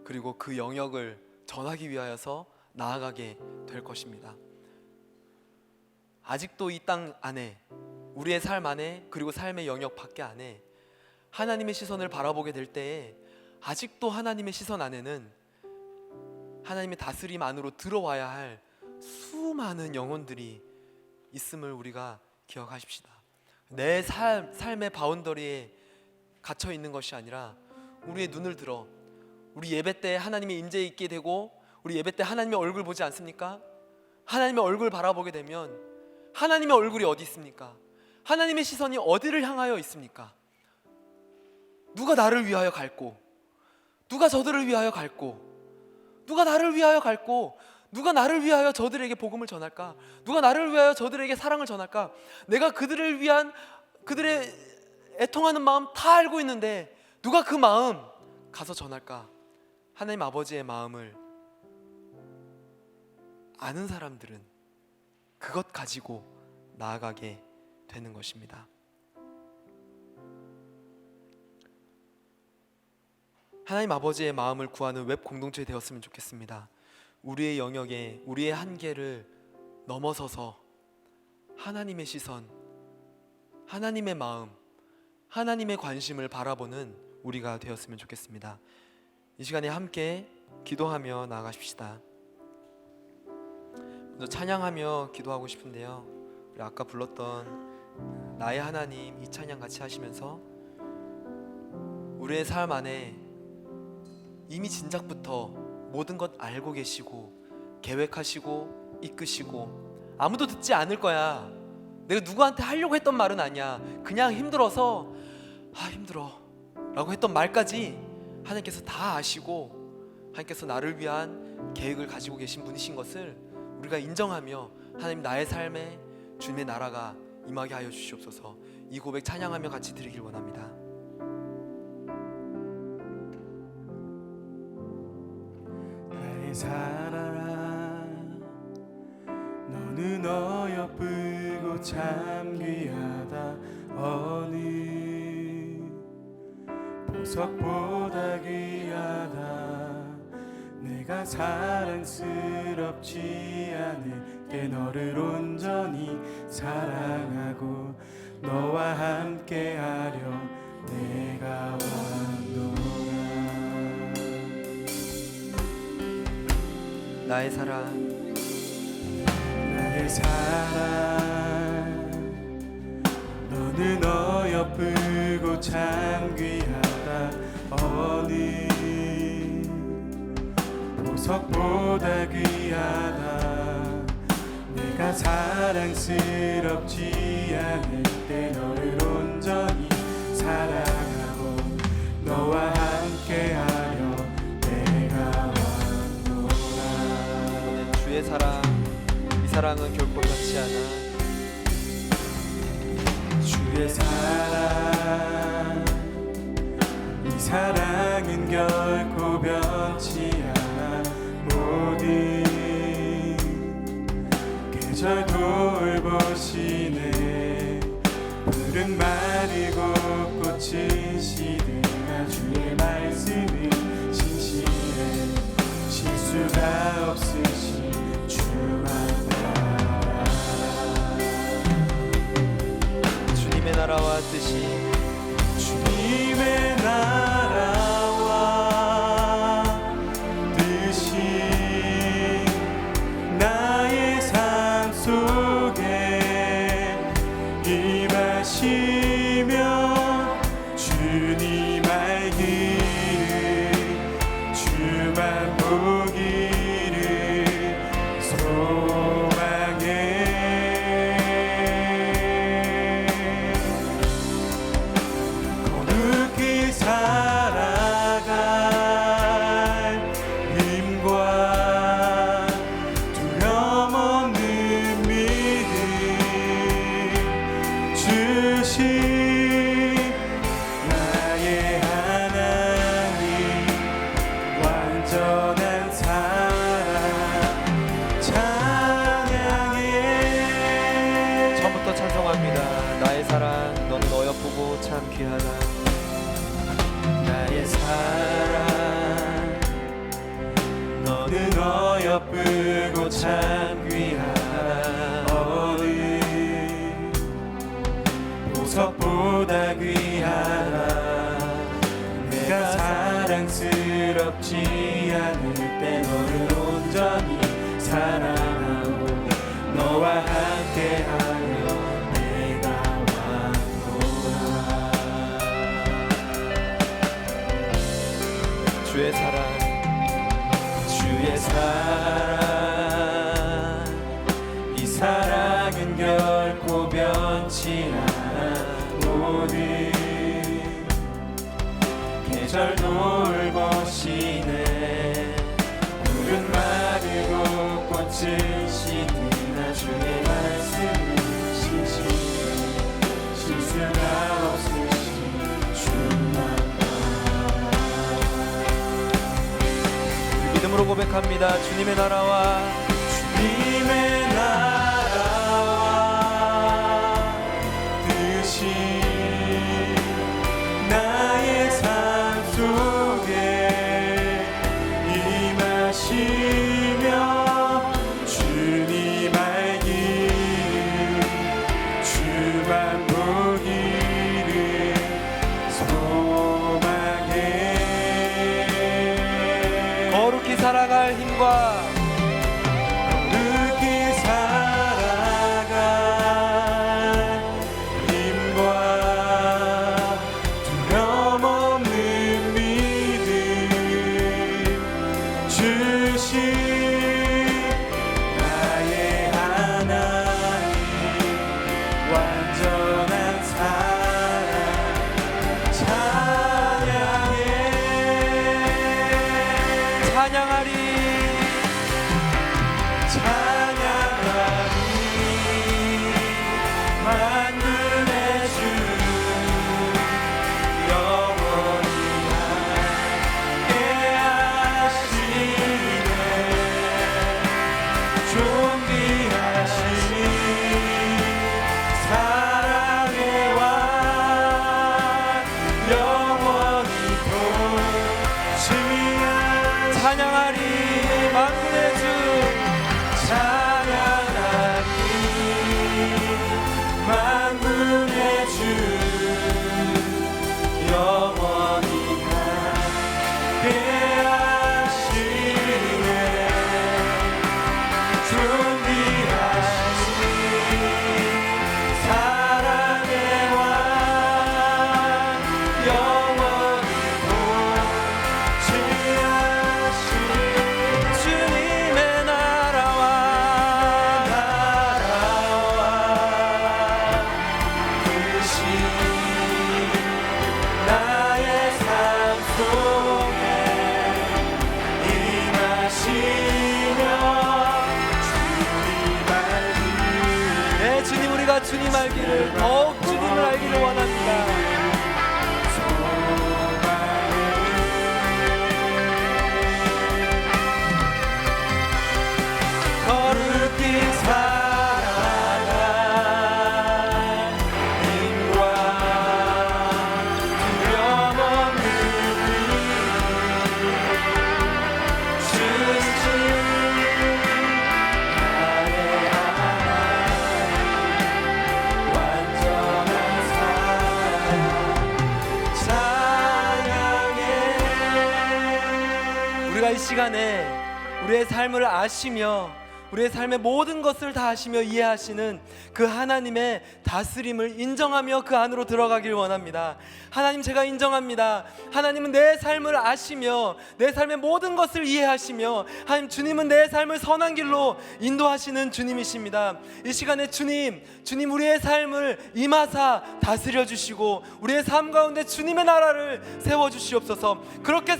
그리고 그 영역을 전하기 위하여서 나아가게 될 것입니다. 아직도 이 땅 안에, 우리의 삶 안에, 그리고 삶의 영역 밖에 안에 하나님의 시선을 바라보게 될 때에 아직도 하나님의 시선 안에는 하나님의 다스림 안으로 들어와야 할 수많은 영혼들이 있음을 우리가 기억하십시다. 내 삶의 바운더리에 갇혀 있는 것이 아니라 우리의 눈을 들어, 우리 예배 때 하나님의 임재 있게 되고 우리 예배 때 하나님의 얼굴 보지 않습니까? 하나님의 얼굴 바라보게 되면 하나님의 얼굴이 어디 있습니까? 하나님의 시선이 어디를 향하여 있습니까? 누가 나를 위하여 갈고, 누가 저들을 위하여 갈고, 누가 나를 위하여 갈고, 누가 나를 위하여 저들에게 복음을 전할까? 누가 나를 위하여 저들에게 사랑을 전할까? 내가 그들을 위한, 그들의 애통하는 마음 다 알고 있는데 누가 그 마음 가서 전할까? 하나님 아버지의 마음을 아는 사람들은 그것 가지고 나아가게 되는 것입니다. 하나님 아버지의 마음을 구하는 웹 공동체 되었으면 좋겠습니다. 우리의 영역에, 우리의 한계를 넘어서서 하나님의 시선, 하나님의 마음, 하나님의 관심을 바라보는 우리가 되었으면 좋겠습니다. 이 시간에 함께 기도하며 나아가십시다. 먼저 찬양하며 기도하고 싶은데요, 우리 아까 불렀던 나의 하나님, 이 찬양 같이 하시면서 우리의 삶 안에 이미 진작부터 모든 것 알고 계시고 계획하시고 이끄시고 아무도 듣지 않을 거야, 내가 누구한테 하려고 했던 말은 아니야, 그냥 힘들어서 힘들어 라고 했던 말까지 하나님께서 다 아시고 하나님께서 나를 위한 계획을 가지고 계신 분이신 것을 우리가 인정하며 하나님, 나의 삶에 주님의 나라가 임하게 하여 주시옵소서. 이 고백 찬양하며 같이 드리길 원합니다. 나의 사랑, 너는 어여쁘고 참 귀하다. 어느 보석보다 귀하다. 내가 사랑스럽지 않을 때 너를 온전히 사랑하고 너와 함께하려 내가 왔노라. 나의 사랑, 나의 사랑, 너는 어여쁘고 참 귀하다. 어느 보석보다 귀하다. 내가 사랑스럽지 않을 때 너를 온전히 사랑하고 너와 함께하려 내가 왔노라. 주의 사랑, 이 사랑은 결코 변치 않아. 주의 사랑, 이 사랑은 결코 변치 않아. 모든 계절 돌보시네. 푸른 마르고 꽃은 시드나 주의 말씀은 신실해. 실수가 없으신 주만 따라. 주님의 나라와 뜻이, 주님의 나라와 뜻이 나의 삶 속에 임하시며 주님 알기를 주만 보기를 귀하다. 나의 사랑 너는 어여쁘고 참 귀하다. 어느 보석보다 귀하다. 내가 사랑스럽지 않을 때 너를 온전히 사랑하고 너와 함께하며 내가 왔노라. 주의 사랑 주의 사랑 이 사랑은 결코 변치 않아. 모든 계절 돌보시네. 푸른 마르고 꽃을 시드나 주의 말씀을 지키네. 실수가 없으신 주만 믿음으로 고백합니다. 주님의 나라와 주님의 나라와 뜻이 나의 삶 속에 임하시며 주님 알기를 주만 보기를 소망해. 거룩히 살아갈 힘과 거룩히 살아갈 힘과 두려움 없는 믿음 주신 나의 하나님 완전한 사랑 찬양하리 만군의 주 영원히 함께하시네. 존귀하시니 사랑의 왕 영원히 통치하시네. 찬양하리 만군의 주 찬양하리 만군의 주 영원히 함께하시네. 존귀하시니 사랑의 왕 영원히 통치하시네. 주님의 나라와 뜻이 나의 삶 속에 임하시며 주님 알기를. 네 주님, 우리가 주님 알기를 더욱 주님을 알기를 원합니다. 거룩히 살아갈 힘과 두려움 없는 믿음 주신 나의 하나님 완전한 사랑 찬양해. 우리가 이 시간에 우리의 삶을 아시며 우리의 삶의 모든 것을 다 아시며 이해하시는 그 하나님의 다스림을 인정하며 그 안으로 들어가길 원합니다. 하나님, 제가 인정합니다. 하나님은 내 삶을 아시며 내 삶의 모든 것을 이해하시며 하나님, 주님은 내 삶을 선한 길로 인도하시는 주님이십니다. 이 시간에 주님 우리의 삶을 임하사 다스려 주시고 우리의 삶 가운데 주님의 나라를 세워주시옵소서. 그렇게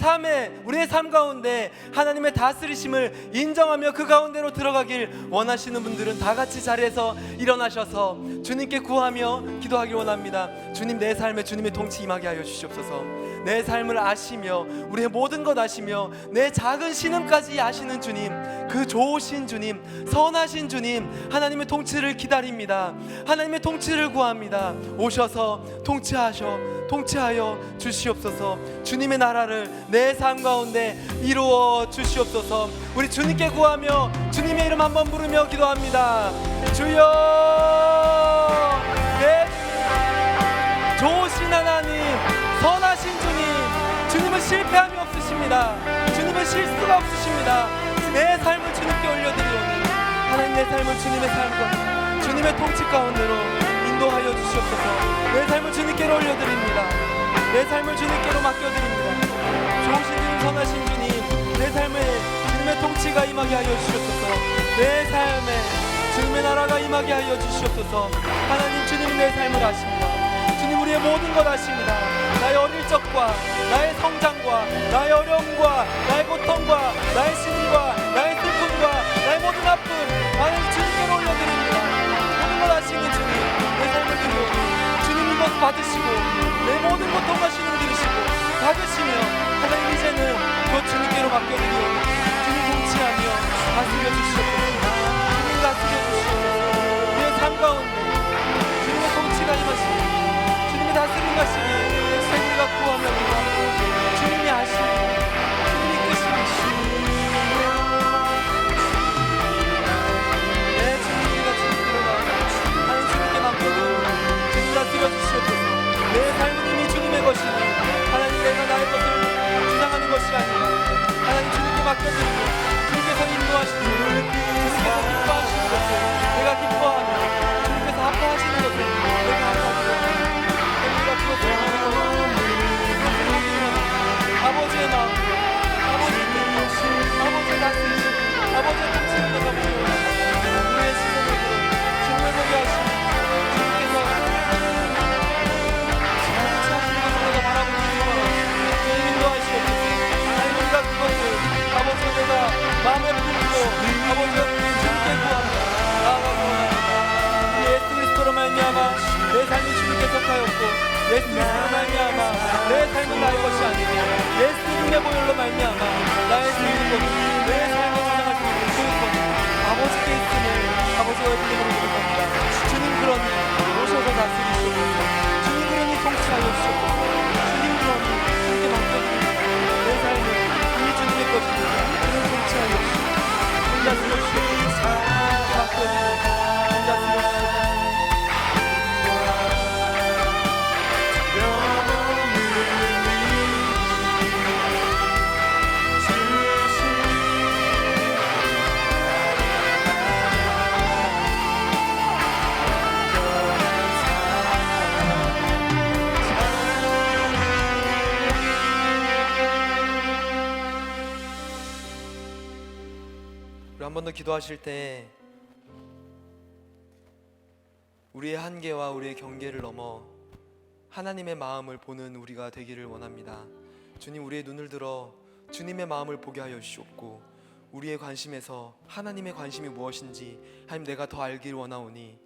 우리의 삶 가운데 하나님의 다스리심을 인정하며 그 가운데로 들어가길 원하시는 분들은 다 같이 자리에서 일어나셔서 주님께 구하며 기도하길 원합니다. 주님, 내 삶에 주님의 통치 임하게 하여 주시옵소서. 내 삶을 아시며 우리의 모든 것 아시며 내 작은 신음까지 아시는 주님, 그 좋으신 주님, 선하신 주님, 하나님의 통치를 기다립니다. 하나님의 통치를 구합니다. 오셔서 통치하여 주시옵소서. 주님의 나라를 내 삶 가운데 이루어 주시옵소서. 우리 주님께 구하며 주님의 이름 한번 부르며 기도합니다. 주여, 내 좋으신 하나님, 선하신 주님, 주님은 실패함이 없으십니다. 주님은 실수가 없으십니다. 내 삶을 주님께 올려드리오니 하나님, 내 삶을 주님의 삶과 주님의 통치 가운데로 인도하여 주시옵소서. 내 삶을 주님께로 올려드립니다. 내 삶을 주님께로 맡겨드립니다. 좋으신 주님, 선하신 주님, 내 삶에 주님의 통치가 임하게 하여 주시옵소서. 내 삶에 주님의 나라가 임하게 하여 주시옵소서. 하나님, 주님은 내 삶을 아십니다. 주님, 우리의 모든 것 아십니다. 나의 어릴 적과 나의 성장과 나의 어려움과 나의 고통과 나의 신과 나의 슬픔과 나의 모든 아픔, 하나님 주님께로 올려드립니다. 모든 것 아시는 주님, 내 삶을 드리오니 주님 이것 받으시고 내 모든 고통과 신음 들으시고 받으시며 하나님, 이제는 그 주님께로 맡겨드리오니 주님 통치하며 다스려 주시옵소서. 주님 다스려 주시옵소서. 우리의 삶 가운데 주님의 통치가 임하시니 주님의 다스림 가시니 우리가 구하며 기도하고 주님이 아시고 주님이 이끄시니 내 주님이가 주님께로 나아가 하나님 주님께 맡겨도 주님 다스려 주시옵소서. 내 삶은 이미 주님의 것이니 하나님, 내가 나의 것을 주장하는 것이 아니라 하나님 주님께 맡겨드리고 주님께서 인도하시는 주님께서 기뻐하시는 것을 내가 기뻐하며 주님께서 아파하시는 것을 내가 아파하며 우리가 그것을 아버지의 마음, 아버지의 뜻, 아버지의 다스리심, 아버지의 통치를 내가 보여요. 우리의 시선을 들어 주님을 보게 하시니 주님께서 통치하시는 것을 내가 바라보는 주님을 주님 인도하시옵소서. 하나님, 우리가 그것을 아버지가 내가 마음에 품고 아버지가 주님께 구합니다. 나아가고 원합니다. 예수 그리스도로 말미암아 내 삶이 주님께 속하였고 예수 그리스도로 말미암아 내 삶은 나의 것이 아니고 예수 그리스도의 보혈로 말미암아 나의 모든 것, 내 삶을 주장할 수 있는 모든 것 아버지께 있음을 아버지가 기도로 기록합니다. 주님, 그러니 오셔서 다스리시옵소서. 주님, 그러니 통치하여 주시옵소서. 주님, 그러니 주님께 맡겨드립니다. 내 삶은 이미 주님의 것이니 주님 통치하여 주시옵소서. 주님 다스려 주시옵소서. 주님께 맡겨드립니다. 주님 다스려 주시옵소서. 한 번 더 기도하실 때 우리의 한계와 우리의 경계를 넘어 하나님의 마음을 보는 우리가 되기를 원합니다. 주님, 우리의 눈을 들어 주님의 마음을 보게 하여 주시옵고 우리의 관심에서 하나님의 관심이 무엇인지 하나님, 내가 더 알기를 원하오니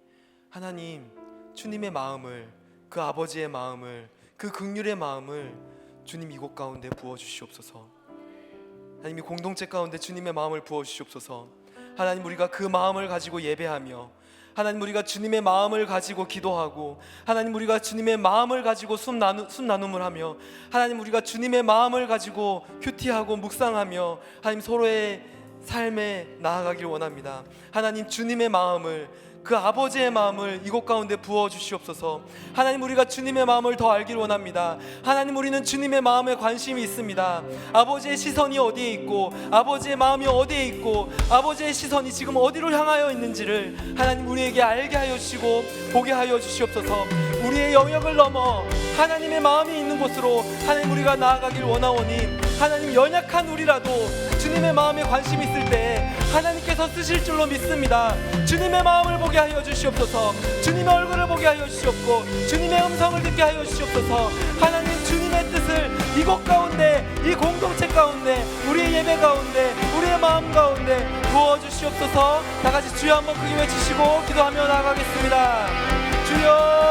하나님, 주님의 마음을, 그 아버지의 마음을, 그 긍휼의 마음을 주님 이곳 가운데 부어주시옵소서. 하나님, 이 공동체 가운데 주님의 마음을 부어주시옵소서. 하나님, 우리가 그 마음을 가지고 예배하며 하나님, 우리가 주님의 마음을 가지고 기도하고 하나님, 우리가 주님의 마음을 가지고 숨 나눔을 하며 하나님, 우리가 주님의 마음을 가지고 큐티하고 묵상하며 하나님, 서로의 삶에 나아가길 원합니다. 하나님, 주님의 마음을, 그 아버지의 마음을 이곳 가운데 부어주시옵소서. 하나님, 우리가 주님의 마음을 더 알길 원합니다. 하나님, 우리는 주님의 마음에 관심이 있습니다. 아버지의 시선이 어디에 있고 아버지의 마음이 어디에 있고 아버지의 시선이 지금 어디로 향하여 있는지를 하나님, 우리에게 알게 하여 주시고 보게 하여 주시옵소서. 우리의 영역을 넘어 하나님의 마음이 있는 곳으로 하나님, 우리가 나아가길 원하오니 하나님, 연약한 우리라도 주님의 마음에 관심이 있을 때 하나님께서 쓰실 줄로 믿습니다. 주님의 마음을 보게 하여 주시옵소서. 주님의 얼굴을 보게 하여 주시옵고 주님의 음성을 듣게 하여 주시옵소서. 하나님, 주님의 뜻을 이곳 가운데, 이 공동체 가운데, 우리의 예배 가운데, 우리의 마음 가운데 부어주시옵소서. 다같이 주여 한번 크게 외치시고 기도하며 나아가겠습니다. 주여,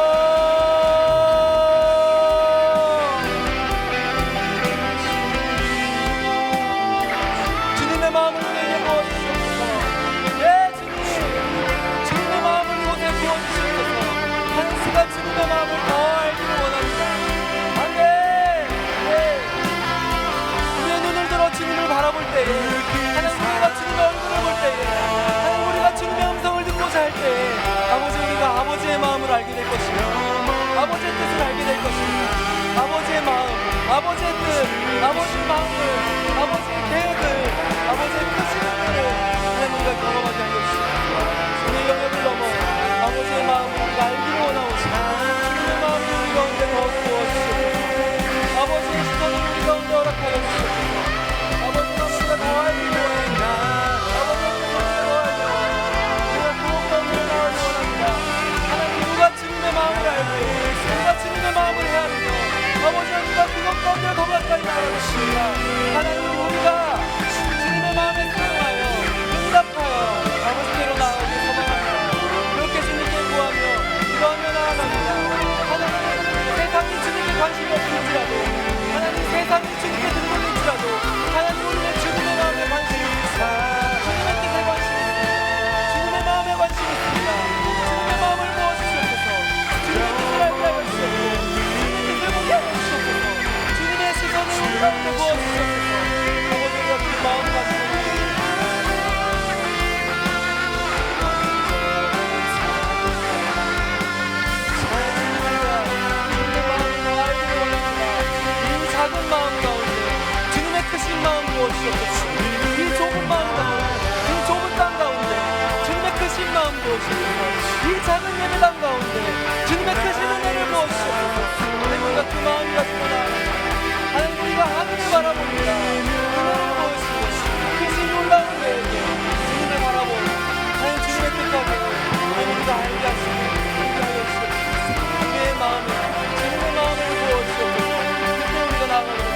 주님의 마음을 알게 될 것입니다. 아버지의 뜻을 알게 될 것입니다. 아버지의 마음, 아버지의 뜻, 아버지의 마음을, 아버지의 계획을, 아버지의 크심을 우리가 경험하게 하여 주시옵소서. 주님의 영역을 넘어 아버지의 마음을 우리가 알기를 원하옵소서. 주님의 마음이 우리 가운데 더 부어주시옵소서. 아버지의 시선을 우리 가운데 허락하여 주시옵소서. 아버지의 마음을 우리가 더 알기를 원합니다. 아버지의 뜻을 더 알기를 원합니다. 우리가 그런 가운데 나오기 원합니다. 하나님, 누가 주님의 마음을 알고 누가 주님의 마음을 헤아리며 아버지 우리가 그것 가운데 더 가까이 나아가십니다. 하나님, 우리가 주님의 마음에 수용하여 응답하여 아버지께로 나아오길 소망합니다. 그렇게 주님께 구하며 기도하며 나아갑니다. 하나님, 세상이 주님께 관심이 없을지라도, 하나님, 세상이 주님께 들고있지라도 하나님, 우리는 주님의 마음에 관심이 있습니다. 주님의 뜻에 관심이 있습니다. 주님의 마음에 관심이 있습니다. 주님의 마음을 부어주시옵소서. 주님의 뜻을 알게 하여 주시옵소서. 주님의 뜻을 보게 하여 주시옵소서. 주님의 시선을 우리 가운데 부어주시옵소서. 아버지, 우리가 그 마음 가지고 작은 마음 가운데 주님의 크신 마음 부어주시옵소서. 이 좁은 마음 가운데, 이 좁은 땅 가운데 주님의 크신 마음 부어주시옵소서. 이 작은 예배당 가운데 주님의 크신 은혜를 부어주시옵소서. 하나님, 우리가 그 마음을 가지고 나아갑니다. 하나님, 우리가 하늘을 바라봅니다. 은혜를 부어주시고 크신 놀라운 계획에 주님을 바라보고 하나님, 주님의 뜻하게 하나님, 우리가 알게 하시고 알게 하여 주시옵소서. 주님의 마음을, 주님의 마음을 부어주시옵소서. 우리가 나아가는 것입니다.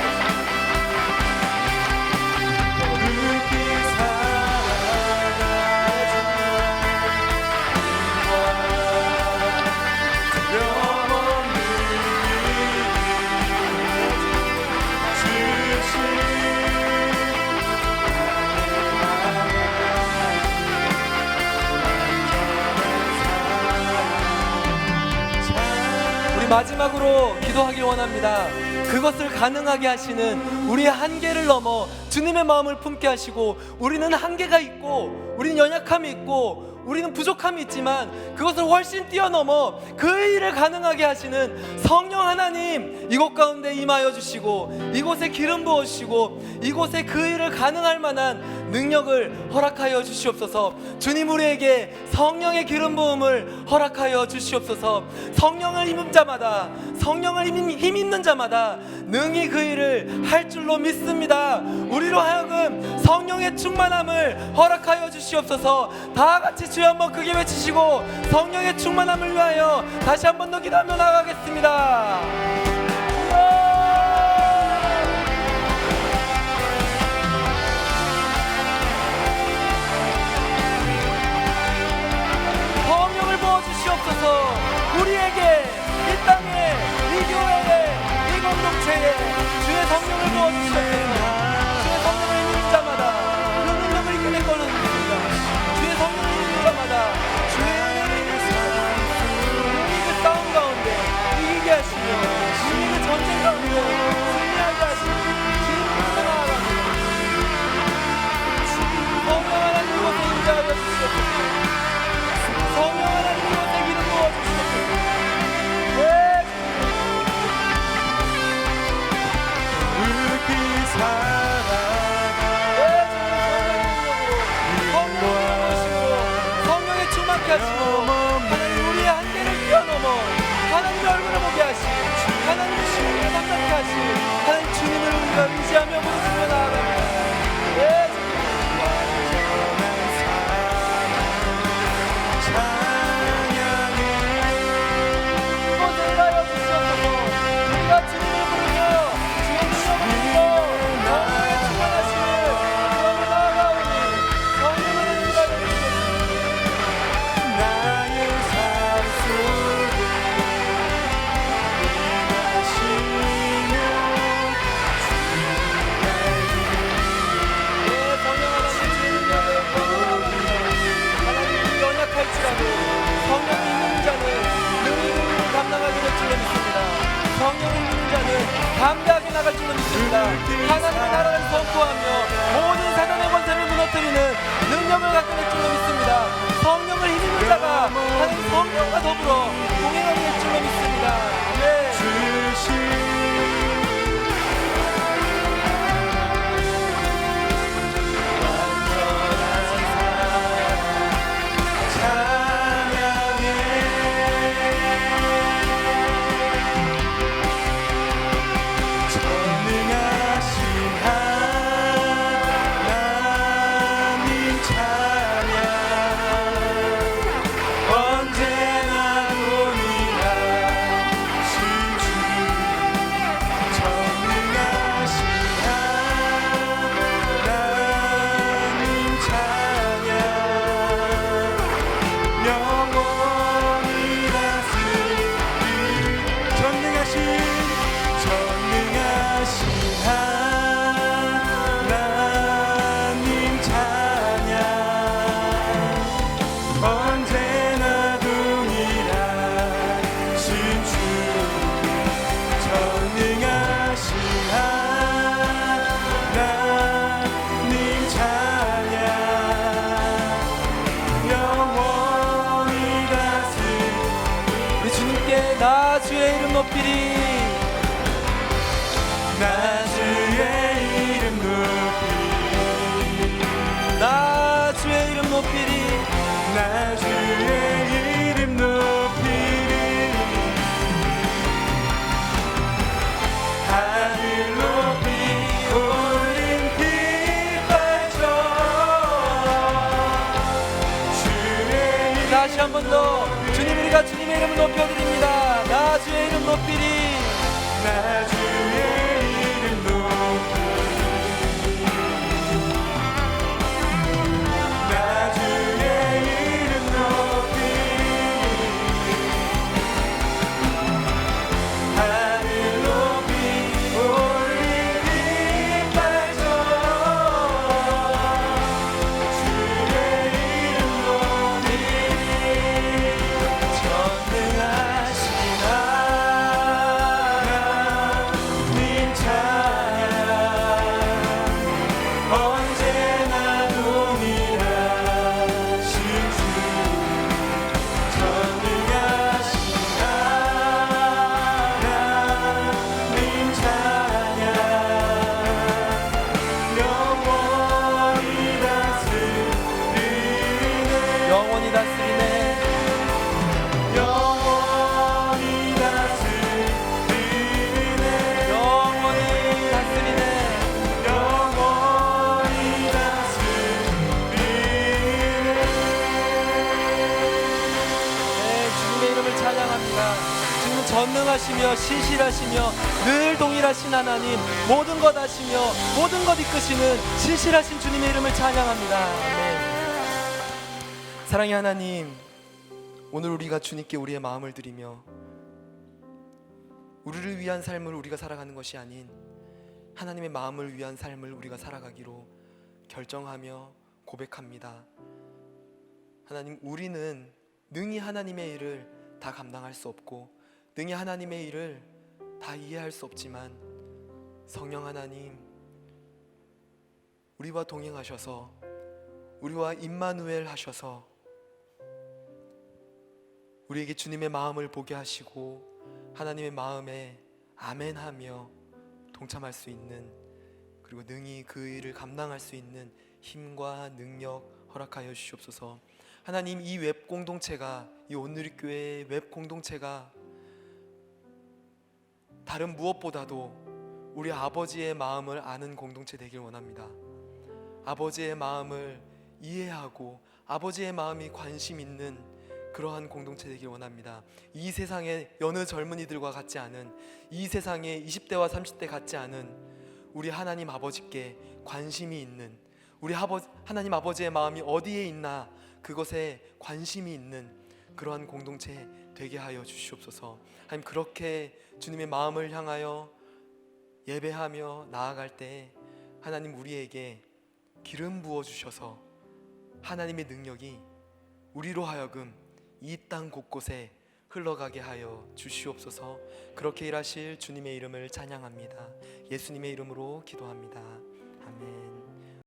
우리 마지막으로 기도하길 원합니다. 그것을 가능하게 하시는 우리의 한계를 넘어 주님의 마음을 품게 하시고, 우리는 한계가 있고 우리는 연약함이 있고 우리는 부족함이 있지만 그것을 훨씬 뛰어넘어 그 일을 가능하게 하시는 성령 하나님, 이곳 가운데 임하여 주시고 이곳에 기름 부어주시고 이곳에 그 일을 가능할 만한 능력을 허락하여 주시옵소서. 주님, 우리에게 성령의 기름 부음을 허락하여 주시옵소서. 성령을 힘입는 자마다, 성령을 힘입는 자마다 능히 그 일을 할 줄로 믿습니다. 우리로 하여금 성령의 충만함을 허락하여 주시옵소서. 다 같이 주여 한번 크게 외치시고 성령의 충만함을 위하여 다시 한 번 더 기도하며 나가겠습니다. 성령을 부어주시옵소서. 우리에게, 이 땅에, 이 교회에, 이 공동체에 주의 성령을 부어주시옵소서. 주의 성령을 힘입는 자마다 그 능력을 이겨낼 것을 믿습니다. 주의 성령을 힘입는 자마다 주의 은혜를 이기는 그 싸움 가운데 이기게 하시며 우리 그 전쟁 가운데 승리하게 하시며 주님께서 나아갑니다. 성령 하나님, 이곳에 임재하여 주시옵소서. 성령 하나님, 이곳에 기름 부어주시옵소서. 네, 우리 살아가 성령의 충만케 하시고 하나님, 우리의 한계를 뛰어넘어 하나님의 얼굴을 보게 하시고 하나님의 신을 상상케 하시고 하나님, 주님을 우리가 의지하며 부르짖며 나아갑니다. 네, 이곳에 하여 주시옵소서. 우리가 주님을 부르며 주의 능력을 믿어 성령의 충만하심을 구하며 나아가오니 성령을 인도하여 주시옵소서. 나의 삶 속에 임하시며 네, 성령 하나님, 주의 능력을 구하옵니다. 하나님, 연약할지라도 성령이 있는 자는 능히 그 일을 감당하게 될 줄로 믿습니다. 성령을 믿는 자는 담대하게 나갈 줄로 믿습니다. 하나님의 나라를 선포하며 모든 사단의 권세를 무너뜨리는 능력을 갖게 될 줄로 믿습니다. 성령을 힘입는 자가 하나님 성령과 더불어 동행하게 될 줄로 믿습니다. 아멘. 주신 나 주의 이름 높이리. 나 주의 이름 높이리. 나 주의 이름 높이리. 나 주의 이름 높이리. 하늘 높이 올린 빛발쳐 주의 이름 다시 한 번 더 주님, 우리가 주님의 이름을 높여드립니다. 나 주의 이름 높이리. 나 주의 이름 높이리. 나 주의 이름 높이리. 하늘 높이 올린 빛발쳐 주의 이름 높이리. 전능하신 하나님 찬양 언제나 동일하신 주 전능하신 하나님 찬양 영원히 다스리네 영원히 다스리네. 영원히 다스리네 영원히 다스리네. 영원히 다스리네. 네, 주님의 이름을 찬양합니다. 주님은 전능하시며 신실하시며 늘 동일하신 하나님, 모든 것 아시며 모든 것 이끄시는 신실하신 주님의 이름을 찬양합니다. 아멘. 사랑의 하나님, 오늘 우리가 주님께 우리의 마음을 드리며 우리를 위한 삶을 우리가 살아가는 것이 아닌 하나님의 마음을 위한 삶을 우리가 살아가기로 결정하며 고백합니다. 하나님, 우리는 능히 하나님의 일을 다 감당할 수 없고 능히 하나님의 일을 다 이해할 수 없지만 성령 하나님, 우리와 동행하셔서 우리와 임마누엘 하셔서 우리에게 주님의 마음을 보게 하시고 하나님의 마음에 아멘하며 동참할 수 있는, 그리고 능히 그 일을 감당할 수 있는 힘과 능력 허락하여 주시옵소서. 하나님, 이 웹 공동체가, 이 온누리교회의 웹 공동체가 다른 무엇보다도 우리 아버지의 마음을 아는 공동체 되길 원합니다. 아버지의 마음을 이해하고 아버지의 마음이 관심 있는 그러한 공동체 되길 원합니다. 이 세상의 여느 젊은이들과 같지 않은, 이 세상의 20대와 30대 같지 않은 우리 하나님 아버지께 관심이 있는, 우리 하나님 아버지의 마음이 어디에 있나 그것에 관심이 있는 그러한 공동체 되게 하여 주시옵소서. 하나님, 그렇게 주님의 마음을 향하여 예배하며 나아갈 때 하나님, 우리에게 기름 부어 주셔서 하나님의 능력이 우리로 하여금 이 땅 곳곳에 흘러가게 하여 주시옵소서. 그렇게 일하실 주님의 이름을 찬양합니다. 예수님의 이름으로 기도합니다. 아멘.